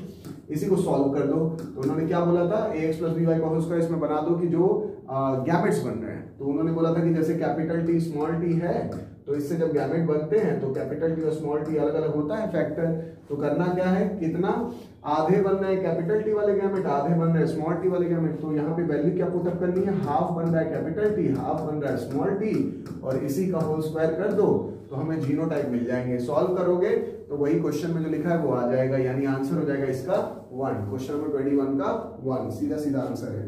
A: इसी को सॉल्व कर दो। तो उन्होंने क्या बोला था, ax + by का होल स्क्वायर इसमें बना दो कि जो गैमेट्स बन रहे हैं, तो उन्होंने बोला था कि जैसे कैपिटल T स्मॉल t है, तो इससे जब गैमेट बनते हैं तो कैपिटल T और स्मॉल t अलग अलग होता है फैक्टर, तो करना क्या है, कितना आधे बन रहे हैं कैपिटल T वाले गैमेट, आधे बन रहे हैं स्मॉल t वाले गैमेट, तो यहाँ पे वैल्यू क्या पुटअप करनी है, हाफ बन रहा है कैपिटल T, हाफ बन रहा है स्मॉल t, और इसी का होल स्क्वायर कर दो तो हमें जीनोटाइप मिल जाएंगे। सॉल्व करोगे तो वही क्वेश्चन में जो लिखा है वो आ जाएगा, यानी आंसर हो जाएगा इसका 1, क्वेश्चन नंबर 21 का 1, सीधा सीधा आंसर है।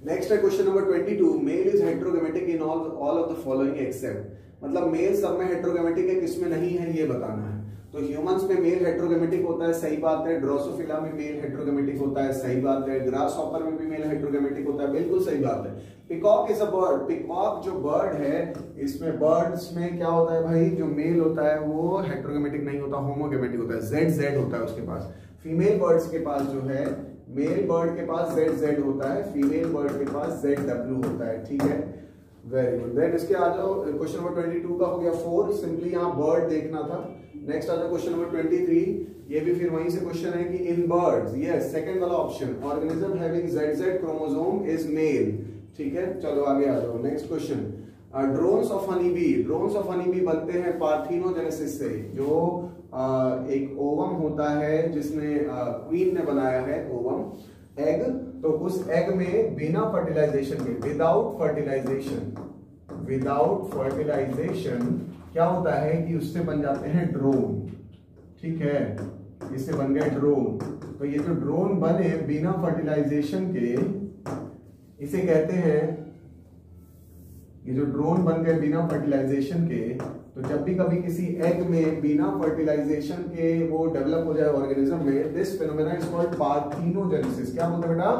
A: नेक्स्ट है question number 22, male is heterogametic in all of the following except, मतलब मेल सब में हेटेरोगैमेटिक है, किसमें नहीं है ये बताना है। तो ह्यूमंस में मेल हेटेरोगैमेटिक होता है, सही बात है। ड्रोसोफिला में मेल हेटेरोगैमेटिक होता है, सही बात है। ग्रासहॉपर में भी मेल हेटेरोगैमेटिक होता है, बिल्कुल सही बात है। Peacock is a bird, peacock जो बर्ड है, इसमें बर्ड्स में क्या होता है भाई, जो मेल होता है वो हेटेरोगैमेटिक नहीं होता, होमोगैमेटिक होता है, ZZ होता है उसके पास। फीमेल बर्ड्स के पास जो है, मेल बर्ड के पास ZZ होता है, फीमेल बर्ड के पास ZW होता है, ठीक है, वेरी गुड। देन इसके आ जाओ, क्वेश्चन नंबर 22 का हो गया 4, सिंपली यहाँ बर्ड देखना था। नेक्स्ट आ जाओ क्वेश्चन नंबर 23, ये भी फिर वहीं से क्वेश्चन है कि इन बर्ड्स, यस, सेकंड वाला option, organism having ZZ chromosome is male, ठीक है। चलो आगे आ जाओ, next question, drones of honey B, drones of honey B बनते हैं पार्थिनोजेनेसिस से, जो एक ओवम होता है जिसमें क्वीन ने बनाया है ओवम, एग, तो उस एग में बिना फर्टिलाइजेशन के, विदाउट फर्टिलाइजेशन क्या होता है कि उससे बन जाते हैं ड्रोन, ठीक है, इससे बन गए ड्रोन। तो ये जो ड्रोन बने बिना फर्टिलाइजेशन के, इसे कहते हैं, ये जो ड्रोन बन गए बिना फर्टिलाइजेशन के, तो जब भी कभी किसी एग में बिना फर्टिलाइजेशन के वो डेवलप हो जाए ऑर्गेनिज्म में, this phenomena is called parthenogenesis. क्या बोलते हैं बेटा,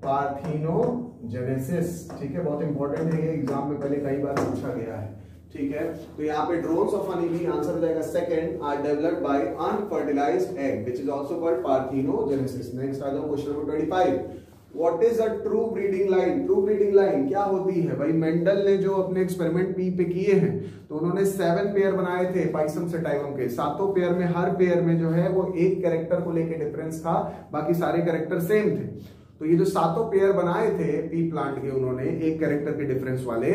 A: पार्थिनोजेनेसिस, ठीक है, बहुत इंपॉर्टेंट है ये, एग्जाम में पहले कई बार पूछा गया है, ठीक है। तो यहाँ पे drones of honey bee answer हो जाएगा second, are developed by unfertilised egg which is also called parthenogenesis. Next आ जाओ question number 25, what is a true breeding line? True breeding line क्या होती है भाई? मेंडल ने जो अपने एक्सपेरिमेंट पी पे किए हैं तो उन्होंने 7 पेयर बनाए थे पाइसम सेटाइवम के। 7 पेयर में हर पेयर में जो है वो एक कैरेक्टर को लेके डिफरेंस था, बाकी सारे कैरेक्टर सेम थे। तो ये जो 7 पेयर बनाए थे पी प्लांट के उन्होंने एक कैरेक्टर के डिफरेंस वाले,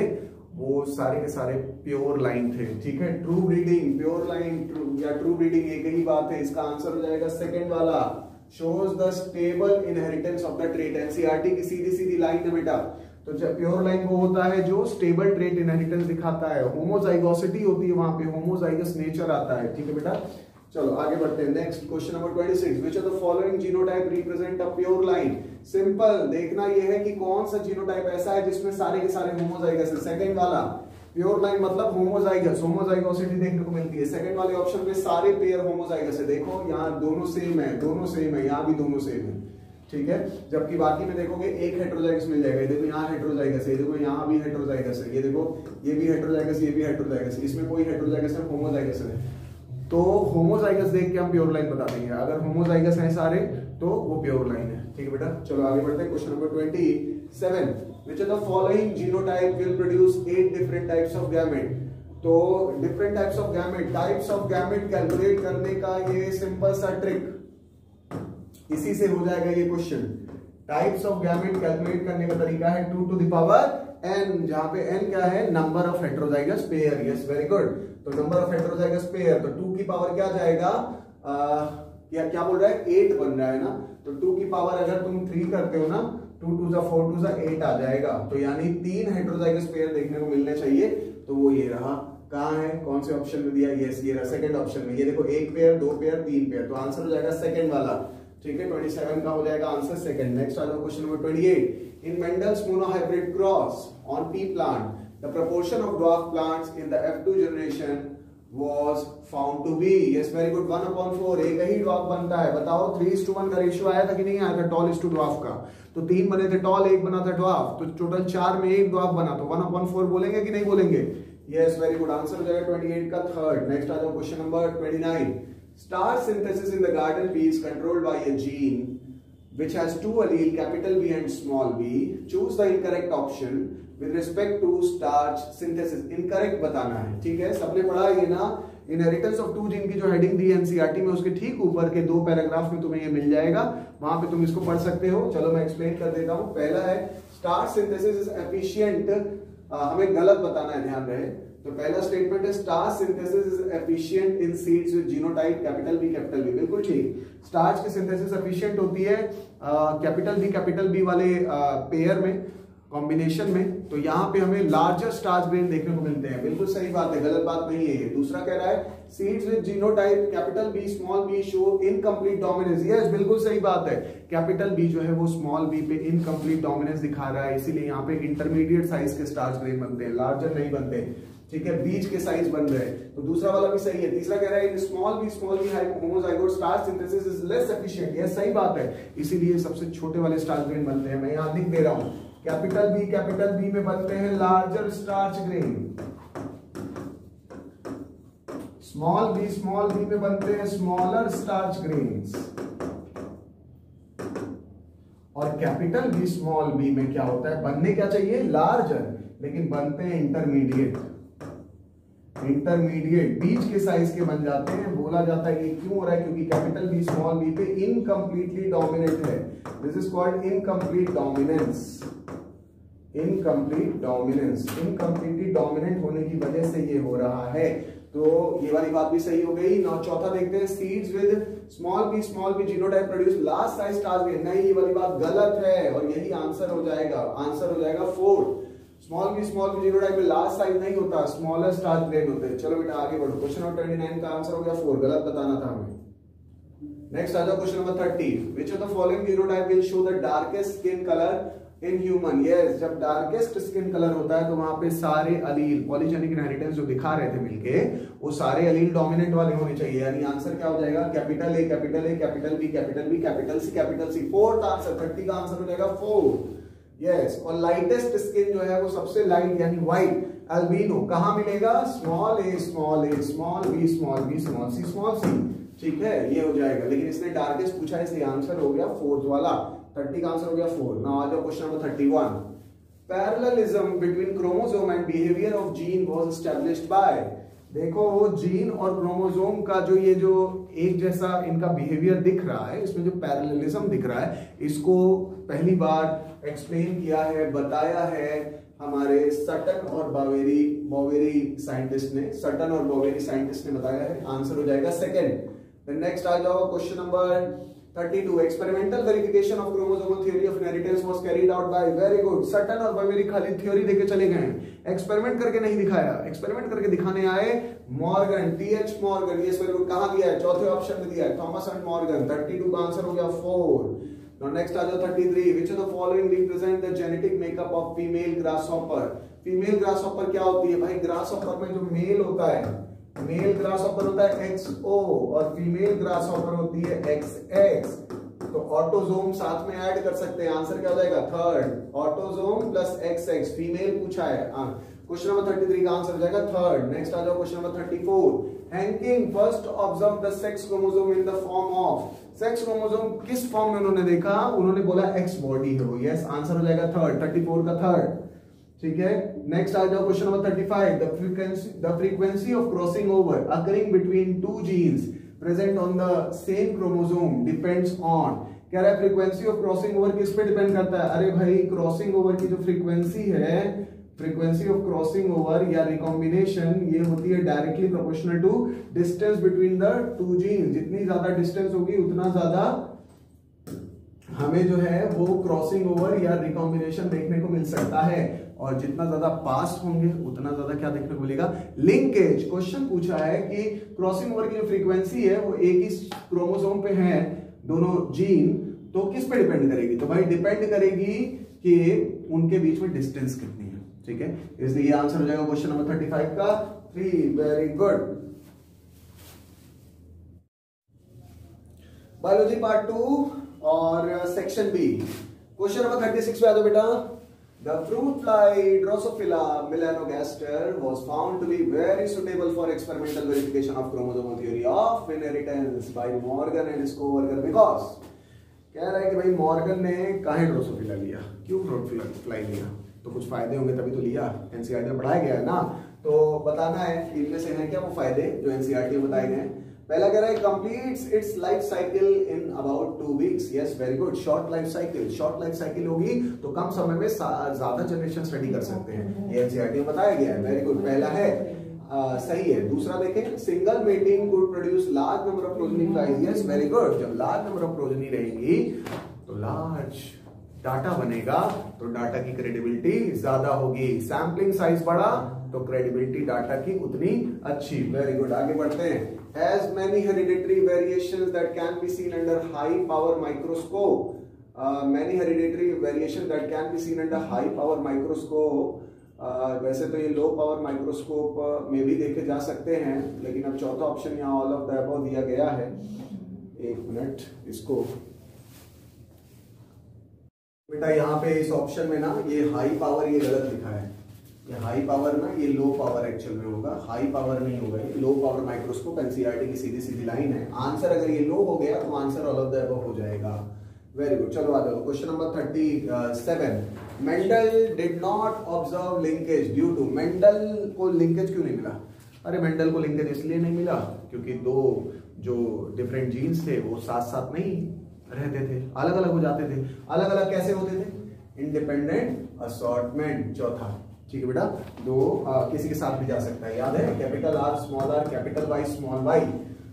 A: वो सारे के सारे प्योर लाइन थे। ठीक है, ट्रू ब्रीडिंग, प्योर लाइन या ट्रू ब्रीडिंग एक ही बात है। इसका आंसर हो जाएगा सेकंड वाला, shows the stable inheritance of the trait। NCERT की सीधी सीधी लाइन है बेटा। तो जब प्योर लाइन वो होता है जो स्टेबल ट्रेट इनहेरिटेंस दिखाता है। होमोजाइगोसिटी होती है वहां पे, होमोजाइगस नेचर आता है। ठीक है बेटा, चलो आगे बढ़ते हैं। Next question number 26, which of the following genotype represent a pure line? Simple, देखना यह है कि कौन सा जीनोटाइप ऐसा है जिसमें सारे के सारे होमोजाइगस है। सेकंड वाला प्योर लाइन मतलब होमोजाइगस, होमोजाइगोसिटी देखने को मिलती है। सेकंड वाले ऑप्शन में सारे पेयर होमोजाइगस है। देखो यहाँ दोनों सेम है, दोनों सेम है, यहाँ भी दोनों सेम है। ठीक है, जबकि बाकी में देखोगे एक हेटेरोजाइगस मिल जाएगा। देखो यहाँ हेटेरोजाइगस है, देखो यहाँ भी हेटेरोजाइगस है, ये देखो ये भी हेटेरोजाइगस, ये भी हेटेरोजाइगस, इसमें कोई हेटेरोजाइगस है, होमोजाइगस है। तो होमोजाइगस देख के हम प्योर लाइन बता देंगे। अगर होमोजाइगस है सारे तो वो प्योर लाइन है। ठीक है बेटा, चलो आगे बढ़ते हैं। Question number 27, which of the following genotype will produce 8 different types of gamete? तो different types of gamete, types of gamete calculate करने का ये सिंपल सा ट्रिक, इसी से हो जाएगा ये question. Types of gamete calculate करने का तरीका है 2 to the power n, जहां पे n क्या है? Number of heterozygous pair. Yes, very good. तो नंबर ऑफ हेटेरोजाइगस पेयर, तो 2 की पावर क्या जाएगा? क्या बोल रहा है? 8 बन रहा है ना। तो 2 की पावर अगर तुम 3 करते हो ना, 2 2 4 2 8 आ जाएगा। तो यानी 3 हेटेरोजाइगस पेयर देखने को मिलने चाहिए। तो वो ये रहा। कहाँ है? कौन से ऑप्शन में दिया? यस, ये रहा सेकंड ऑप्शन में। ये देखो 1 पेयर, 2 पेयर, 3 पेयर। तो आंसर हो जाएगा सेकंड वाला। ठीक है, 27 का हो जाएगा आंसर सेकंड। नेक्स्ट आ जाओ question number 28, in Mendel's monohybrid cross on P plant the proportion of dwarf plants in the F2 generation was found to be, yes very good, 1/4। एक ही ड्वार्फ बनता है। बताओ 3:1 का रेशियो आया था कि नहीं आया था टॉल इज टू ड्वार्फ का? तो 3 बने थे टॉल, 1 बना था ड्वार्फ, तो टोटल 4 में 1 ड्वार्फ बना। तो 1/4 बोलेंगे कि नहीं बोलेंगे? यस, वेरी गुड, आंसर हो जाएगा 28 का थर्ड। नेक्स्ट आ जाओ question number 29, starch synthesis in the garden pea is controlled by a gene which has 2 allele capital B and small b. Choose the incorrect option with respect to starch synthesis। Incorrect बताना है। ठीक है, सबने पढ़ा ये ना, इनहेरिटेंस ऑफ 2 जीन की जो हेडिंग दी है एनसीईआरटी में, उसके ठीक ऊपर के 2 पैराग्राफ में तुम्हें ये मिल जाएगा, वहां पे तुम इसको पढ़ सकते हो। चलो मैं एक्सप्लेन कर देता हूं। पहला है स्टार्च सिंथेसिस इज एफिशिएंट, हमें गलत बताना है, ध्यान रहे। तो पहला स्टेटमेंट है starch synthesis is efficient in seeds with genotype capital B capital B. बिल्कुल ठीक, स्टार्च की सिंथेसिस एफिशिएंट होती है कैपिटल बी वाले पेयर में, कॉम्बिनेशन में। तो यहाँ पे हमें लार्जर स्टार्च ग्रेन देखने को मिलते हैं। बिल्कुल सही बात है, गलत बात नहीं है ये। दूसरा कह रहा है seeds with genotype capital B small B show incomplete dominance. Yes, बिल्कुल सही बात है। कैपिटल बी जो है वो स्मॉल बी पे इनकम्प्लीट डोमिनेंस दिखा रहा है, इसीलिए यहाँ पे इंटरमीडिएट साइज के स्टार्च ग्रेन बनते हैं, लार्जर नहीं बनते। ठीक है, बीच के साइज बन रहे हैं। तो दूसरा वाला भी सही है। तीसरा कह रहा है in small B homozygote starch synthesis is less efficient. ये सही बात है, इसीलिए सबसे छोटे वाले स्टार्च ग्रेन बनते हैं। मैं यहाँ लिख दे रहा हूं, कैपिटल बी में बनते हैं larger starch grain, small B में बनते हैं स्मॉलर स्टार्च ग्रेन्स, और कैपिटल बी स्मॉल बी में क्या होता है? बनने क्या चाहिए? लार्जर, लेकिन बनते हैं इंटरमीडिएट बीच के साइज के बन जाते हैं। बोला जाता है ये क्यों हो रहा है? क्योंकि कैपिटल बी स्मॉल बी पे इनकम्प्लीटली डोमिनेंट है। This is called incomplete dominance. Incompletely dominant होने की वजह से ये हो रहा है। तो ये वाली बात भी सही हो गई। नाउ चौथा देखते हैं, seeds with small B genotype produce large size starch grain. नहीं, ये वाली बात गलत है और यही आंसर हो जाएगा। आंसर हो जाएगा 4। स्मॉल बी जीनोटाइप में लार्ज साइज नहीं होता, स्मॉलर स्टार्च ग्रेन होते हैं। चलो बेटा आगे बढ़ो। क्वेश्चन नंबर 29 का आंसर हो गया 4, गलत बताना था हमें। नेक्स्ट आ जाओ question number 30, which of the following genotype will show the darkest skin colour in human. Yes, जब डार्केस्ट स्किन कलर होता है तो वहां पे सारे अलील पॉलीजेनिक इनहेरिटेंस जो दिखा रहे थे मिलके, वो सारे अलील डोमिनेंट वाले होने चाहिए। यानी आंसर क्या हो जाएगा? Capital A capital B capital C. Fourth answer 30 का आंसर हो जाएगा 4। यस, और लाइटेस्ट स्किन जो है वो सबसे लाइट यानी व्हाइट अल्बिनो कहां मिलेगा? स्मॉल ए स्मॉल बी स्मॉल सी। ठीक है, ये हो जाएगा। लेकिन इसने डार्केस्ट पूछा इसलिए आंसर हो गया 4th वाला। 30 का आंसर हो गया 4। नाउ आ जाओ question number 31। Parallelism between chromosome and behaviour of gene was established bye. देखो जीन और क्रोमोसोम का जो ये जो एक जैसा इनका बिहेवियर दिख रहा है, इसमें जो पैरेललिज्म दिख रहा है, इसको पहली बार एक्सप्लेन किया है, बताया है हमारे सटन और बॉवेरी साइंटिस्ट ने। सटन और बॉवेरी साइंटिस्ट ने बताया है। आंसर हो जाएगा सेकंड। नेक्स्ट आ जाओ question number 32। Experimental verification of chromosomal theory of inheritance was carried out by. Very good. Sutton और बॉवेरी खाली थ्योरी देके चले गए, एक्सपेरिमेंट करके नहीं दिखाया। एक्सपेरिमेंट करके दिखाने आए मॉर्गन, टीएच मॉर्गन। ये वेरी गुड। कहां दिया है? चौथे ऑप्शन में दिया है, थॉमस एंड मॉर्गन। 32 का आंसर हो गया 4। Now next आ जाओ 33। Which of the following represent the genetic makeup of female grasshopper? Female grasshopper क्या होती है भाई? grasshopper में जो मेल होता है, मेल grasshopper होता है XO और फीमेल grasshopper होती है XX। तो ऑटोजोम साथ में ऐड कर सकते हैं। आंसर क्या हो जाएगा? Third. Autosome plus XX। Female पूछा है। क्वेश्चन नंबर 33 का आंसर हो जाएगा थर्ड। नेक्स्ट आ जाओ question number 34। Henking first observe the sex chromosome in the form of. Sex chromosome किस फॉर्म में उन्होंने देखा? उन्होंने बोला एक्स बॉडी है वो। यस, आंसर हो जाएगा थर्ड। 34 का थर्ड। ठीक है। नेक्स्ट आ जाओ question number 35। The frequency of crossing over occurring between two genes present on the same chromosome depends on. कह रहा है फ्रीक्वेंसी ऑफ क्रॉसिंग ओवर किस पे डिपेंड करता है? अरे भाई क्रॉसिंग ओवर की जो फ्रीक्वेंसी है, फ्रीक्वेंसी ऑफ क्रॉसिंग ओवर या रिकॉम्बिनेशन, ये होती है directly proportional to distance between the two genes. जितनी ज्यादा डिस्टेंस होगी उतना ज्यादा हमें जो है वो क्रॉसिंग ओवर या रिकॉम्बिनेशन देखने को मिल सकता है, और जितना ज्यादा पास होंगे उतना ज्यादा क्या देखने को मिलेगा? लिंकेज। क्वेश्चन पूछा है कि क्रॉसिंग ओवर की जो फ्रीक्वेंसी है वो एक ही क्रोमोसोम पे है दोनों जीन, तो किस पे डिपेंड करेगी? तो भाई डिपेंड करेगी कि उनके बीच में डिस्टेंस कितनी है। ठीक है, इसलिए ये आंसर हो जाएगा क्वेश्चन नंबर 35 का 3। Very good. बायोलॉजी पार्ट 2 और सेक्शन बी। क्वेश्चन नंबर 36 पे आ जाओ बेटा। The fruit fly Drosophila melanogaster was found to be very suitable for experimental verification of chromosomal theory of inheritance by Morgan and his co-worker because कह रहा है कि भाई मॉर्गन ने काहे ड्रोसोफिला लिया, क्यों फ्रूट फ्लाई लिया? तो कुछ फायदे होंगे तभी तो लिया, एनसीईआरटी में पढ़ाया गया है ना, तो बताना है इनमें से हैं क्या वो फायदे जो एनसीईआरटी में बताए गए हैं। पहला कह रहा है completes it's life cycle in about 2 weeks. Yes, very good. Short life cycle, short life cycle होगी तो कम समय में ज्यादा जनरेशन स्टडी कर सकते हैं, ये एनसीईआरटी में बताया गया है। वेरी गुड, पहला है सही है। दूसरा देखें, single mating could produce large number of progeny flies. Yes, very good. जब लार्ज नंबर ऑफ प्रोजेनी रहेंगी तो लार्ज डाटा बनेगा, तो डाटा की क्रेडिबिलिटी ज्यादा होगी। सैम्पलिंग साइज बढ़ा तो क्रेडिबिलिटी डाटा की उतनी अच्छी। वेरी गुड, आगे बढ़ते हैं। Has many hereditary variations that can be seen under high power microscope. Many hereditary variations that can be seen under high power microscope. वैसे तो ये लो पावर माइक्रोस्कोप में भी देखे जा सकते हैं, लेकिन अब चौथा ऑप्शन यहाँ ऑल ऑफ द अबव दिया गया है। एक मिनट, इसको बेटा यहाँ पे इस ऑप्शन में ना ये हाई पावर ये गलत लिखा है। ये हाई पावर ना, ये लो पावर एक्चुअल में होगा, हाई पावर नहीं होगा। ये लो पावर माइक्रोस्कोप एनसीईआरटी की सीधी सीधी लाइन है। आंसर अगर ये लो हो गया तो answer all of the above हो जाएगा। वेरी गुड, चलो आ जाओ question number 37। Mendel did not observe linkage due to. Mendel को लिंकेज क्यों नहीं मिला? अरे मेंडल को लिंकेज इसलिए नहीं मिला क्योंकि दो जो डिफरेंट जीन्स थे वो साथ साथ नहीं रहते थे, अलग अलग हो जाते थे। अलग अलग कैसे होते थे? Independent assortment. चौथा, ठीक है बेटा, दो किसी के साथ भी जा सकता है, याद है? Capital R small R, capital Y small Y.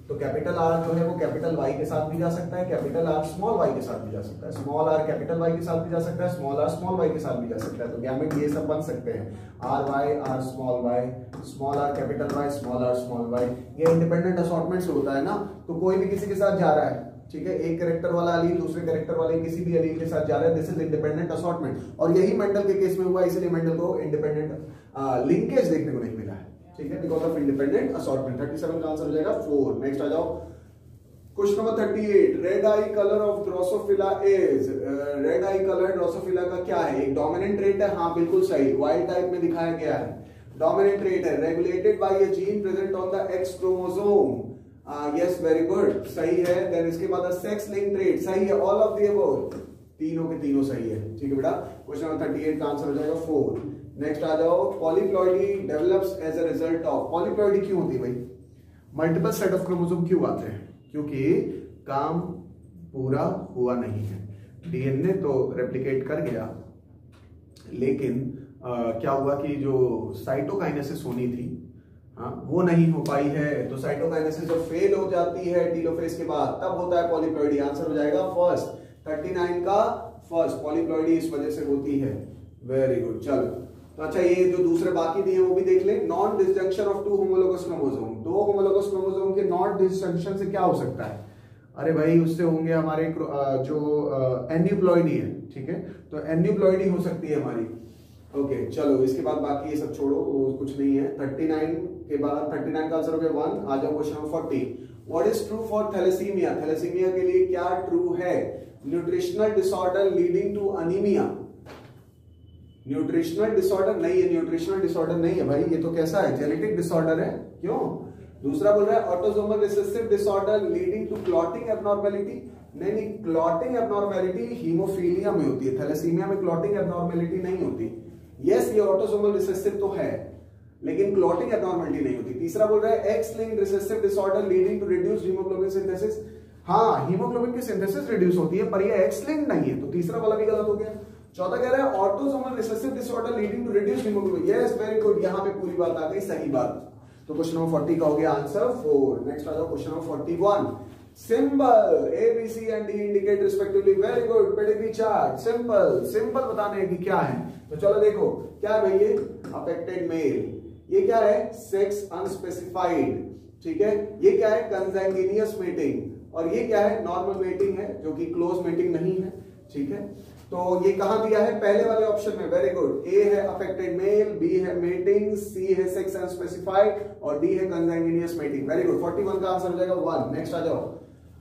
A: तो कैपिटल आर जो है वो कैपिटल वाई के साथ भी जा सकता है, कैपिटल आर स्मॉल वाई के साथ भी जा सकता है, स्मॉल आर कैपिटल वाई के साथ भी जा सकता है, स्मॉल आर स्मॉल वाई के साथ भी जा सकता है। तो गैमेट ये सब बन सकते हैं, R Y R small R capital Y small R small Y. ये इंडिपेंडेंट असॉर्टमेंट से होता है ना, तो कोई भी किसी के साथ जा रहा है, ठीक है, एक कैरेक्टर वाला अलील दूसरे कैरेक्टर वाले किसी भी अलील के साथ जा रहा है, दिस इज इंडिपेंडेंट असॉर्टमेंट। और यही मेंडल के केस में हुआ, इसलिए मेंडल को इंडिपेंडेंट लिंकेज देखने को नहीं मिला है, ठीक है, बिकॉज ऑफ इंडिपेंडेंट असॉर्टमेंट। 37 का आंसर हो जाएगा 4। नेक्स्ट आ जाओ question number 38। Red I colour of Drosophila is. Red I colour Drosophila का क्या है? एक डोमिनेंट ट्रेट है, हाँ बिल्कुल सही, वाइल्ड टाइप में दिखाया गया है, डोमिनेंट ट्रेट है, regulated by a gene present on the x chromosome. Yes, very good, सही है। देन इसके बाद सेक्स लिंक ट्रेट, सही है, ऑल ऑफ द अबव। तीनों के तीनों सही है, ठीक है बेटा। क्वेश्चन नंबर 38 का आंसर हो जाएगा 4। नेक्स्ट आ जाओ, polyploidy develops as a result of, polyploidy क्यों होती है भाई, मल्टीपल सेट ऑफ क्रोमोसोम क्यों आते हैं, क्योंकि काम पूरा हुआ नहीं है, डीएनए तो रेप्लिकेट कर गया लेकिन क्या हुआ कि जो साइटोकाइनेसिस होनी थी वो नहीं हो पाई है। तो साइटोकाइनेसिस जब फेल हो जाती है टीलोफेज के बाद तब होता है पॉलीप्लॉइडी। आंसर हो जाएगा फर्स्ट, 39 का फर्स्ट, पॉलीप्लॉइडी इस वजह से होती है। वेरी गुड, चलो तो अच्छा ये जो दूसरे बाकी दिए वो भी देख ले। Non disjunction of two homologous chromosome, दो होमोलोगस क्रोमोसोम के नॉन डिसजंक्शन से क्या हो सकता है, अरे भाई उससे होंगे हमारे जो एन्यूप्लॉइडी है, ठीक है, तो एन्यूप्लॉइडी हो सकती है हमारी। ओके चलो इसके बाद बाकी ये सब छोड़ो, वो कुछ नहीं है। 39 के बाद 39 का आंसर हो गया 1। आ जाओ question number 40। What is true for thalassaemia, thalassaemia के लिए क्या ट्रू है, nutritional disorder leading to anaemia, nutritional disorder नहीं है, न्यूट्रिशनल डिसऑर्डर नहीं है भाई, ये तो कैसा है, जेनेटिक डिसऑर्डर है। क्यों? दूसरा बोल रहा है autosomal recessive disorder leading to clotting abnormality, नहीं क्लॉटिंग एब्नॉर्मेलिटी हीमोफीलिया में होती है, थैलेसीमिया में क्लॉटिंग एब्नॉर्मेलिटी नहीं होती। यस ये ऑटोसोमल रिसेसिव तो है लेकिन क्लॉटिंग एब्नॉर्मेलिटी नहीं होती। तीसरा बोल रहा है X linked recessive disorder leading to reduced haemoglobin synthesis, हाँ हीमोग्लोबिन की सिंथेसिस रिड्यूस होती है पर ये एक्स लिंक्ड नहीं है, तो तीसरा वाला भी गलत हो गया। चौथा कह रहा है autosomal recessive disorder leading to reduced haemoglobin, yes very good, यहां पे पूरी बात आ गई, सही बात। तो क्वेश्चन नंबर 40 का हो गया आंसर 4। नेक्स्ट आ जाओ question number 41। Symbol A B C and D indicate respectively, very good, pedigree chart. Simple simple बताने की क्या है, तो चलो देखो क्या है भाई, ये अफेक्टेड मेल, ये क्या है सेक्स अनस्पेसिफाइड, ठीक है, ये क्या है कंसैंगिनियस मेटिंग, और ये क्या है नॉर्मल मेटिंग है जो कि क्लोज मेटिंग नहीं है, ठीक है। तो ये कहां दिया है, पहले वाले ऑप्शन में, वेरी गुड। ए है अफेक्टेड मेल, बी है मेटिंग, सी है सेक्स अनस्पेसिफाइड और डी है कंसैंगिनियस मेटिंग। वेरी गुड, 41 का आंसर हो जाएगा 1। नेक्स्ट आ जाओ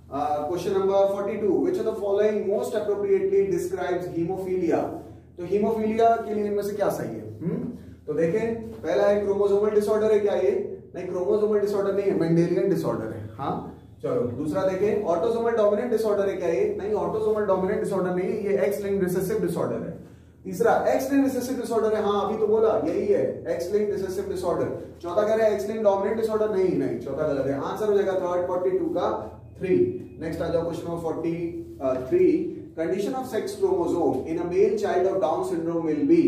A: question number 42। Which of the following most appropriately describes haemophilia, तो हीमोफीलिया के लिए इनमें से क्या सही है? तो देखें पहला है क्रोमोसोमल डिसऑर्डर है क्या ये, नहीं क्रोमोसोमल डिसऑर्डर नहीं है, मेंडेलियन डिसऑर्डर है। हाँ चलो दूसरा देखें, ऑटोसोमल डोमिनेंट डिसऑर्डर है क्या ये, नहीं ऑटोसोमल डोमिनेंट डिसऑर्डर नहीं है, ये एक्स लिंक्ड रिसेसिव डिसऑर्डर है। तीसरा एक्स लिंक्ड रिसेसिव डिसऑर्डर है, हाँ अभी तो बोला यही है एक्स लिंक्ड रिसेसिव डिसऑर्डर। चौथा कह रहा है एक्स लिंक्ड डोमिनेंट डिसऑर्डर, नहीं नहीं चौथा गलत है, आंसर हो जाएगा थर्ड 42 का 3। नेक्स्ट आ जाओ question number 43। Condition of sex chromosome in a male child of down syndrome will be,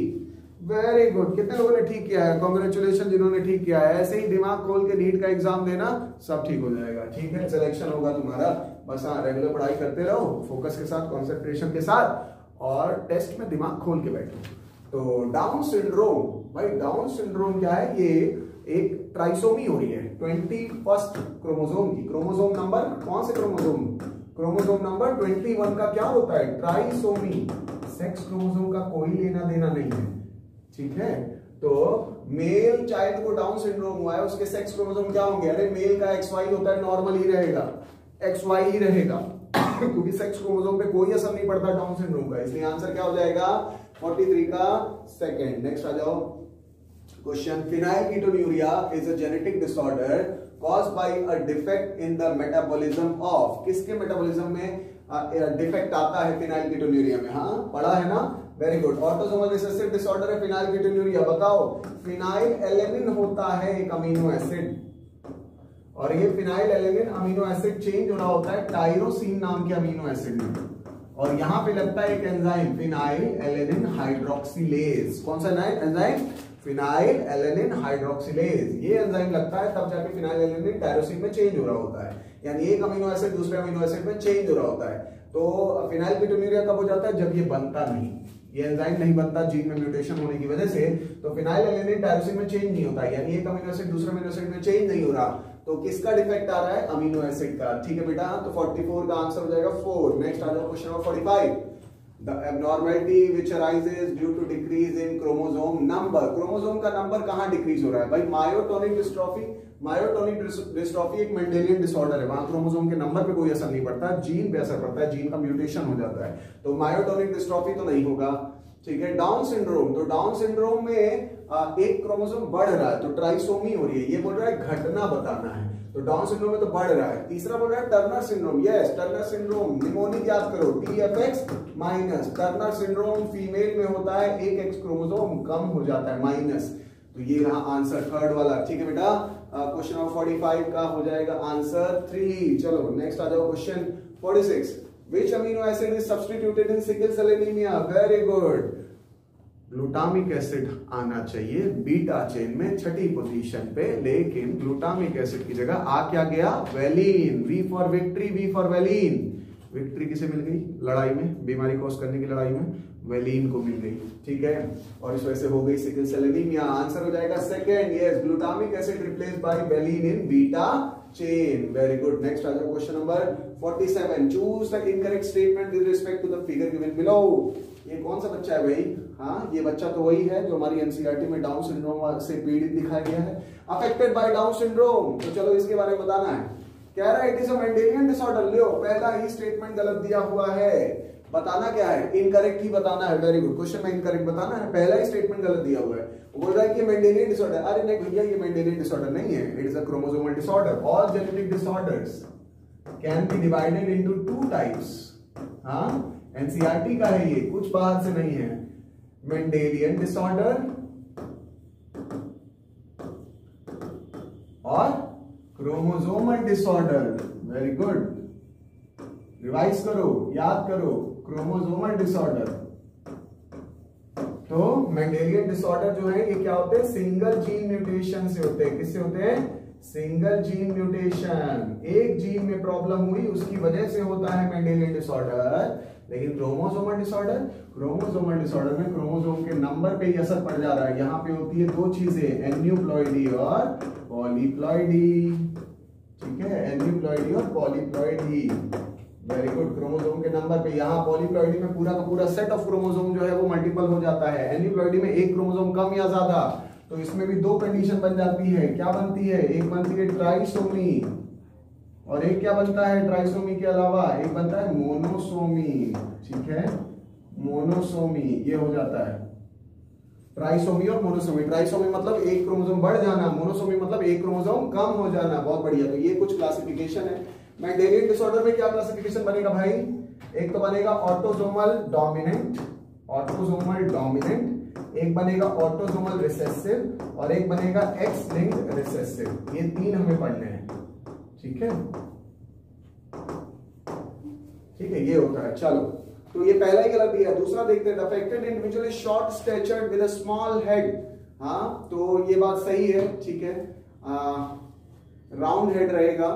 A: very good, कितने लोगों ने ठीक किया है, कांग्रेचुलेशन जिन्होंने ठीक किया है। ऐसे ही दिमाग खोल के नीट का एग्जाम देना, सब ठीक हो जाएगा, ठीक है, सिलेक्शन होगा तुम्हारा। बस हाँ रेगुलर पढ़ाई करते रहो, फोकस के साथ, कंसंट्रेशन के साथ, और टेस्ट में दिमाग खोल के बैठो। तो डाउन सिंड्रोम, भाई डाउन सिंड्रोम क्या है, ये एक ट्राइसोमी हो रही है 21st क्रोमोसोम की। क्रोमोसोम नंबर कौन से क्रोमोसोम, क्रोमोसोम नंबर 21 का क्या होता है ट्राइसोमी, सेक्स क्रोमोसोम का कोई लेना देना नहीं है, ठीक है। तो मेल चाइल्ड को डाउन सिंड्रोम हुआ है, उसके सेक्स क्रोमोसोम क्या होंगे, अरे मेल का XY होता है, नॉर्मल ही रहेगा, XY ही रहेगा क्योंकि सेक्स क्रोमोसोम पे कोई असर नहीं पड़ता डाउन सिंड्रोम का, इसलिए आंसर क्या हो जाएगा 43 का सेकंड। नेक्स्ट आ जाओ question, phenylketonuria is a genetic disorder caused by a defect in the metabolism of, किसके मेटाबॉलिज्म में डिफेक्ट आता है फिनाइलकीटोन्यूरिया में, हाँ पढ़ा है ना, very good. Autosomal recessive disorder है फिनाइलकीटोन्यूरिया, बताओ फिनाइल एलेनिन होता है एक अमीनो एसिड, और ये phenyl alanine amino acid change हो रहा होता है टायरोसिन नाम के अमीनो एसिड में, और यहां पे लगता है एक एंजाइम फिनाइल एलेनिन हाइड्रोक्सिलेज, कौन सा एंजाइम, फिनाइल एलेनिन हाइड्रोक्सिलेज, ये एंजाइम लगता है तब जाके फिनाइल एलेनिन टायरोसिन में चेंज हो रहा होता है, यानी एक अमीनो एसिड दूसरे अमीनो एसिड में चेंज हो रहा होता है। तो फिनाइलकीटोन्यूरिया कब हो जाता है, जब ये बनता नहीं, ये एंजाइम नहीं बनता जीन में म्यूटेशन होने की वजह से, तो फिनाइल एलेनिन टायरोसिन में चेंज नहीं होता, यानी एक अमीनो एसिड दूसरे अमीनो एसिड में चेंज नहीं हो रहा, तो किसका डिफेक्ट आ रहा है, अमीनो एसिड का, ठीक है बेटा। तो 44 का आंसर हो जाएगा 4। नेक्स्ट आ जाओ question number 45। The abnormality which arises due to decrease in chromosome number, chromosome का नंबर कहां डिक्रीज हो रहा है भाई, मायोटोनिक डिस्ट्रॉफी, मायोटोनिक डिस्ट्रॉफी एक मेंडेलियन डिसऑर्डर है, वहां क्रोमोसोम के नंबर पे कोई असर नहीं पड़ता, जीन पे असर पड़ता है, जीन का म्यूटेशन हो जाता है, तो मायोटोनिक डिस्ट्रॉफी तो नहीं होगा, ठीक है। डाउन सिंड्रोम, तो डाउन सिंड्रोम में एक क्रोमोसोम बढ़ रहा है तो ट्राइसोमी हो रही है, ये बोल रहा है घटना बताना है, तो डाउन सिंड्रोम में तो बढ़ रहा है। तीसरा बोल रहा है Turner syndrome. Yes, Turner syndrome mnemonic याद करो, TFX minus. Turner syndrome female में होता है, एक एक्स क्रोमोसोम कम हो जाता है, माइनस। तो ये रहा आंसर थर्ड वाला। ठीक है बेटा, क्वेश्चन नंबर 45 का हो जाएगा आंसर 3। चलो नेक्स्ट आ जाओ question 46। Which amino acid is substituted in sickle cell anemia? Very good. Glutamic acid आना चाहिए बीटा चेन में छठी पोजीशन पे, लेकिन ग्लूटामिक एसिड की जगह आ क्या गया? Valine. V for victory, V for valine. Victory किसे मिल गई? लड़ाई में, बीमारी कॉज करने की लड़ाई में वेलिन को मिल गई। ठीक है, और इस वजह से हो गई सिकल सेल एनीमिया। आंसर हो जाएगा second. Yes, glutamic acid replace by valine in beta chain. Very good. Next आ जाओ question number 47। Choose the incorrect statement with respect to the figure given below. ये कौन सा बच्चा है भाई? हाँ, ये बच्चा तो वही है जो हमारी एनसीईआरटी में डाउन सिंड्रोम से पीड़ित दिखाया गया है, अफेक्टेड बाय डाउन सिंड्रोम। तो चलो इसके बारे में बताना है। कह रहा है it is a Mendelian disorder. लो, पहला ही स्टेटमेंट गलत दिया हुआ है। बताना क्या है? इनकरेक्ट ही बताना है। वेरी गुड, क्वेश्चन में इनकरेक्ट बताना है। पहला ही स्टेटमेंट गलत दिया हुआ है। वो बोल रहा है कि मेंडेलियन डिसऑर्डर। अरे नहीं भैया, ये मेंडेलियन डिसऑर्डर नहीं है, it is a chromosomal disorder. All genetic disorders can be divided into two types. हाँ, एनसीईआरटी का है ये, कुछ बाहर से नहीं है। मेंडेलियन डिसऑर्डर और chromosomal disorder. Very good, revise करो, याद करो। क्रोमोसोमल डिसऑर्डर, तो मेंडेलियन डिसऑर्डर जो है ये क्या होते हैं? सिंगल जीन म्यूटेशन से होते हैं। किससे होते हैं? Single gene mutation. एक जीन में प्रॉब्लम हुई, उसकी वजह से होता है मेंडेलियन डिसऑर्डर। लेकिन क्रोमोसोमल डिसऑर्डर, क्रोमोसोमल डिसऑर्डर में क्रोमोसोम के नंबर पे ही असर पड़ जा रहा है। यहाँ पे होती है दो चीजें, एन्यूप्लॉइडी और पॉलीप्लॉइडी। ठीक है, एन्यूप्लॉइडी और पॉलीप्लॉइडी। वेरी गुड, क्रोमोसोम के नंबर पे। यहाँ पॉलीप्लॉइडी में पूरा का पूरा सेट ऑफ क्रोमोसोम जो है वो मल्टीपल हो जाता है। एन्यूप्लॉइडी में एक क्रोमोसोम कम या ज्यादा। तो इसमें भी दो कंडीशन बन जाती है। क्या बनती है? एक बनती है ट्राइसोमी, और एक क्या बनता है ट्राइसोमी के अलावा? एक बनता है मोनोसोमी। ठीक है, मोनोसोमी ये हो जाता है। ट्राइसोमी और मोनोसोमी। ट्राइसोमी मतलब एक क्रोमोसोम बढ़ जाना, मोनोसोमी मतलब एक क्रोमोसोम कम हो जाना। बहुत बढ़िया, तो ये कुछ क्लासिफिकेशन है। मेंडेलियन डिसऑर्डर में क्या क्लासिफिकेशन बनेगा भाई? एक तो बनेगा ऑटोसोमल डोमिनेंट, ऑटोसोमल डोमिनेंट, एक बनेगा ऑटोसोमल रिसेसिव, और एक बनेगा एक्स लिंक्ड रिसेसिव। ये तीन हमें पढ़ने हैं। ठीक है, ठीक है, ये होता है। चलो, तो ये पहला ही गलत दिया। दूसरा देखते हैं, affected individual is short statured with a small head. हाँ, तो ये बात सही है। ठीक है, राउंड हेड रहेगा।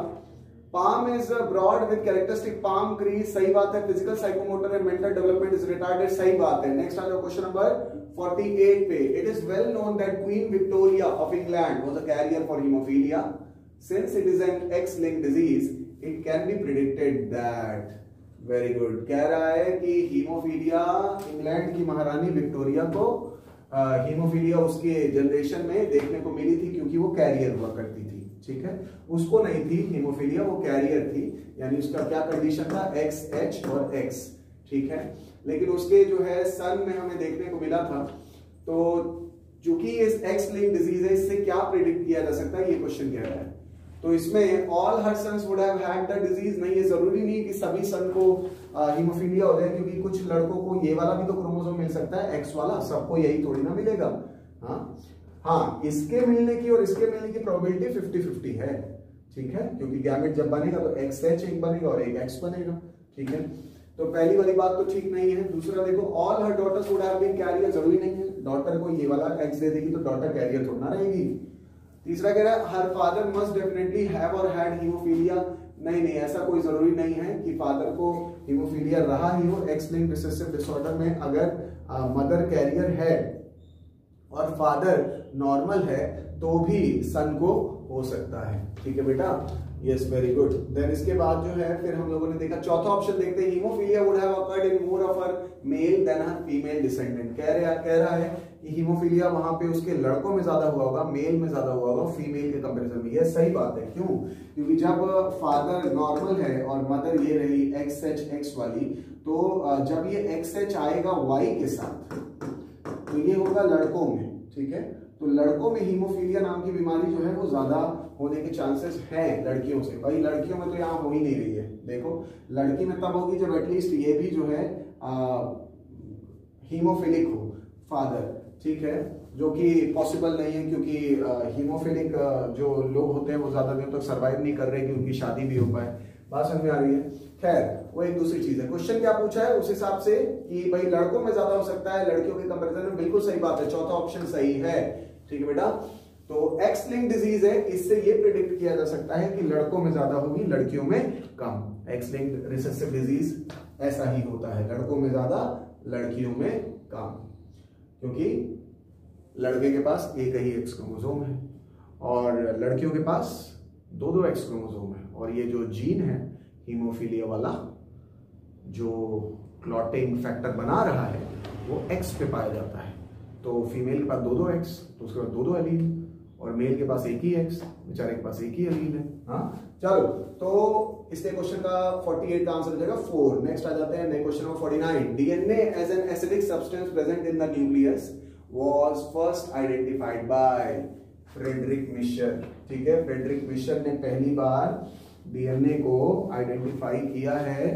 A: palm is broad with characteristic palm crease, सही बात है। Physical psychomotor and mental development is retarded, सही बात है। नेक्स्ट आ जाओ क्वेश्चन नंबर 48 पे। It is well known that Queen Victoria of England was a carrier for haemophilia. Since it is an X linked disease, it can be predicted that. Very good, कह रहा है कि हीमोफीलिया, इंग्लैंड की महारानी विक्टोरिया को हीमोफीलिया उसके जनरेशन में देखने को मिली थी, क्योंकि वो कैरियर हुआ करती थी। ठीक है, उसको नहीं थी हीमोफीलिया, वो कैरियर थी। यानी उसका क्या कंडीशन था? XH और X। ठीक है, लेकिन उसके जो है सन में हमें देखने को मिला था। तो चूंकि इस एक्स लिंक डिजीज है, इससे क्या प्रेडिक्ट किया जा सकता है, ये क्वेश्चन कह रहा है। तो इसमें all her sons would have had the disease, नहीं है, जरूरी नहीं कि सभी सन को हीमोफीलिया हो जाए, क्योंकि कुछ लड़कों को ये वाला भी तो क्रोमोसोम मिल सकता है, एक्स वाला। सबको यही थोड़ी ना मिलेगा। हाँ, इसके मिलने की और इसके मिलने की प्रोबेबिलिटी 50-50 है। ठीक है, क्योंकि गैमेट जब बनेगा तो XH एक बनेगा और एक X बनेगा। ठीक है, तो पहली वाली बात तो ठीक नहीं है। दूसरा देखो, all her daughters would have been carrier, जरूरी नहीं है। डॉटर को ये वाला X दे देगी तो डॉटर कैरियर थोड़ा ना रहेगी। तीसरा कह रहा है her father must definitely have और हैड हीमोफीलिया। नहीं नहीं, ऐसा कोई जरूरी नहीं है कि फादर को हीमोफीलिया रहा ही हो। एक्स लिंक्ड रिसेसिव डिसऑर्डर में अगर मदर कैरियर है और फादर नॉर्मल है तो भी सन को हो सकता है। ठीक है बेटा, यस, वेरी गुड। देन इसके बाद जो है फिर हम लोगों ने देखा, चौथा ऑप्शन देखते हैं, haemophilia would have occurred in more of her male than her female descendant. कह रहा है कि हीमोफीलिया वहां पे उसके लड़कों में ज्यादा हुआ होगा, मेल में ज्यादा हुआ होगा फीमेल के कंपैरिजन में। ये सही बात है। क्यों? क्योंकि जब फादर नॉर्मल है और मदर ये रही XH वाली, तो जब ये XH आएगा Y के साथ तो ये होगा लड़कों में। ठीक है, तो लड़कों में हीमोफीलिया नाम की बीमारी जो है वो ज्यादा होने के चांसेस हैं लड़कियों से। भाई लड़कियों में तो यहाँ हो ही नहीं रही है। देखो लड़की में तब होगी जब एटलीस्ट ये भी जो है हीमोफिलिक हो फादर, ठीक है, जो कि पॉसिबल नहीं है क्योंकि हीमोफिलिक जो लोग होते हैं वो ज्यादा दिन तक सर्वाइव नहीं कर रहे कि उनकी शादी भी हो पाए। बात समझ में आ रही है? खैर वो एक दूसरी चीज है। क्वेश्चन क्या पूछा है उस हिसाब से कि भाई लड़कों में ज्यादा हो सकता है लड़कियों के कंपैरिजन में, बिल्कुल सही बात है, चौथा ऑप्शन सही है। ठीक है बेटा, तो एक्स लिंक डिजीज है, इससे ये प्रेडिक्ट किया जा सकता है कि लड़कों में ज्यादा होगी लड़कियों में कम। एक्स लिंक रिसेसिव डिजीज ऐसा ही होता है, लड़कों में ज्यादा लड़कियों में कम, क्योंकि लड़के के पास एक ही एक्स क्रोमोसोम है और लड़कियों के पास दो एक्स क्रोमोसोम है। और ये जो जीन है हीमोफीलिया वाला जो क्लॉटिंग फैक्टर बना रहा है वो एक्स पे पाया जाता है। तो फीमेल के पास दो एक्स, तो उसके बाद दो एलील, और मेल के पास एक ही एक्स, बेचारे के पास एक ही एलील है। हाँ चलो, तो इसलिए क्वेश्चन का 48 का आंसर हो जाएगा 4। नेक्स्ट आ जाते हैं नए question number 49। DNA as an acidic substance present in the nucleus was first identified by Friedrich Miescher. ठीक है, फ्रेडरिक मिशर ने पहली बार डीएनए को आइडेंटिफाई किया है,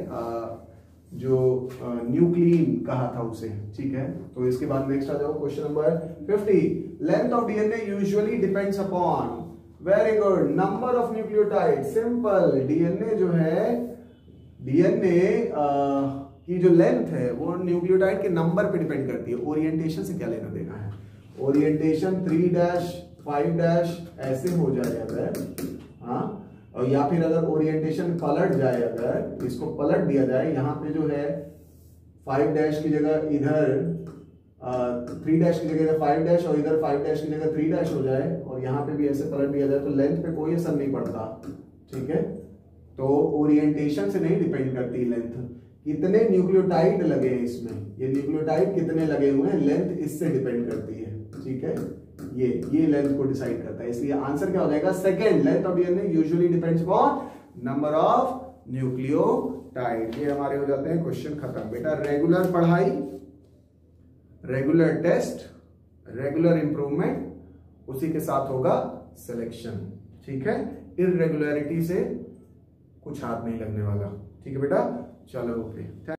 A: जो न्यूक्लियन कहा था उसे। ठीक है, तो इसके बाद नेक्स्ट आ जाओ question number 50। Length of DNA usually depends upon, very good, number of nucleotide. Simple, DNA जो है, डीएनए की जो लेंथ है वो न्यूक्लियोटाइड के नंबर पे डिपेंड करती है। ओरिएंटेशन से क्या लेना देना है? ओरिएंटेशन 3' 5' ऐसे हो जाए अगर, हाँ, और या फिर अगर ओरिएंटेशन पलट जाए, अगर इसको पलट दिया जाए, यहाँ पे जो है 5' की जगह इधर 3' की जगह 5' और इधर 5' की जगह 3' हो जाए, और यहाँ पे भी ऐसे पलट दिया जाए, तो लेंथ पे कोई असर नहीं पड़ता। ठीक है, तो ओरिएंटेशन से नहीं डिपेंड करती लेंथ। कितने न्यूक्लियोटाइड लगे हैं इसमें, ये न्यूक्लियोटाइड कितने लगे हुए हैं, लेंथ इससे डिपेंड करती है। ठीक है, ये लेंथ को डिसाइड करता है। इसलिए आंसर क्या हो जाएगा? Second, length of DNA usually depends upon number of nucleotide. ये हमारे हो जाते हैं क्वेश्चन खत्म। बेटा रेगुलर पढ़ाई, रेगुलर टेस्ट, रेगुलर इंप्रूवमेंट, उसी के साथ होगा सिलेक्शन। ठीक है, इररेगुलरिटी से कुछ हाथ नहीं लगने वाला। ठीक है बेटा, चलो ओके।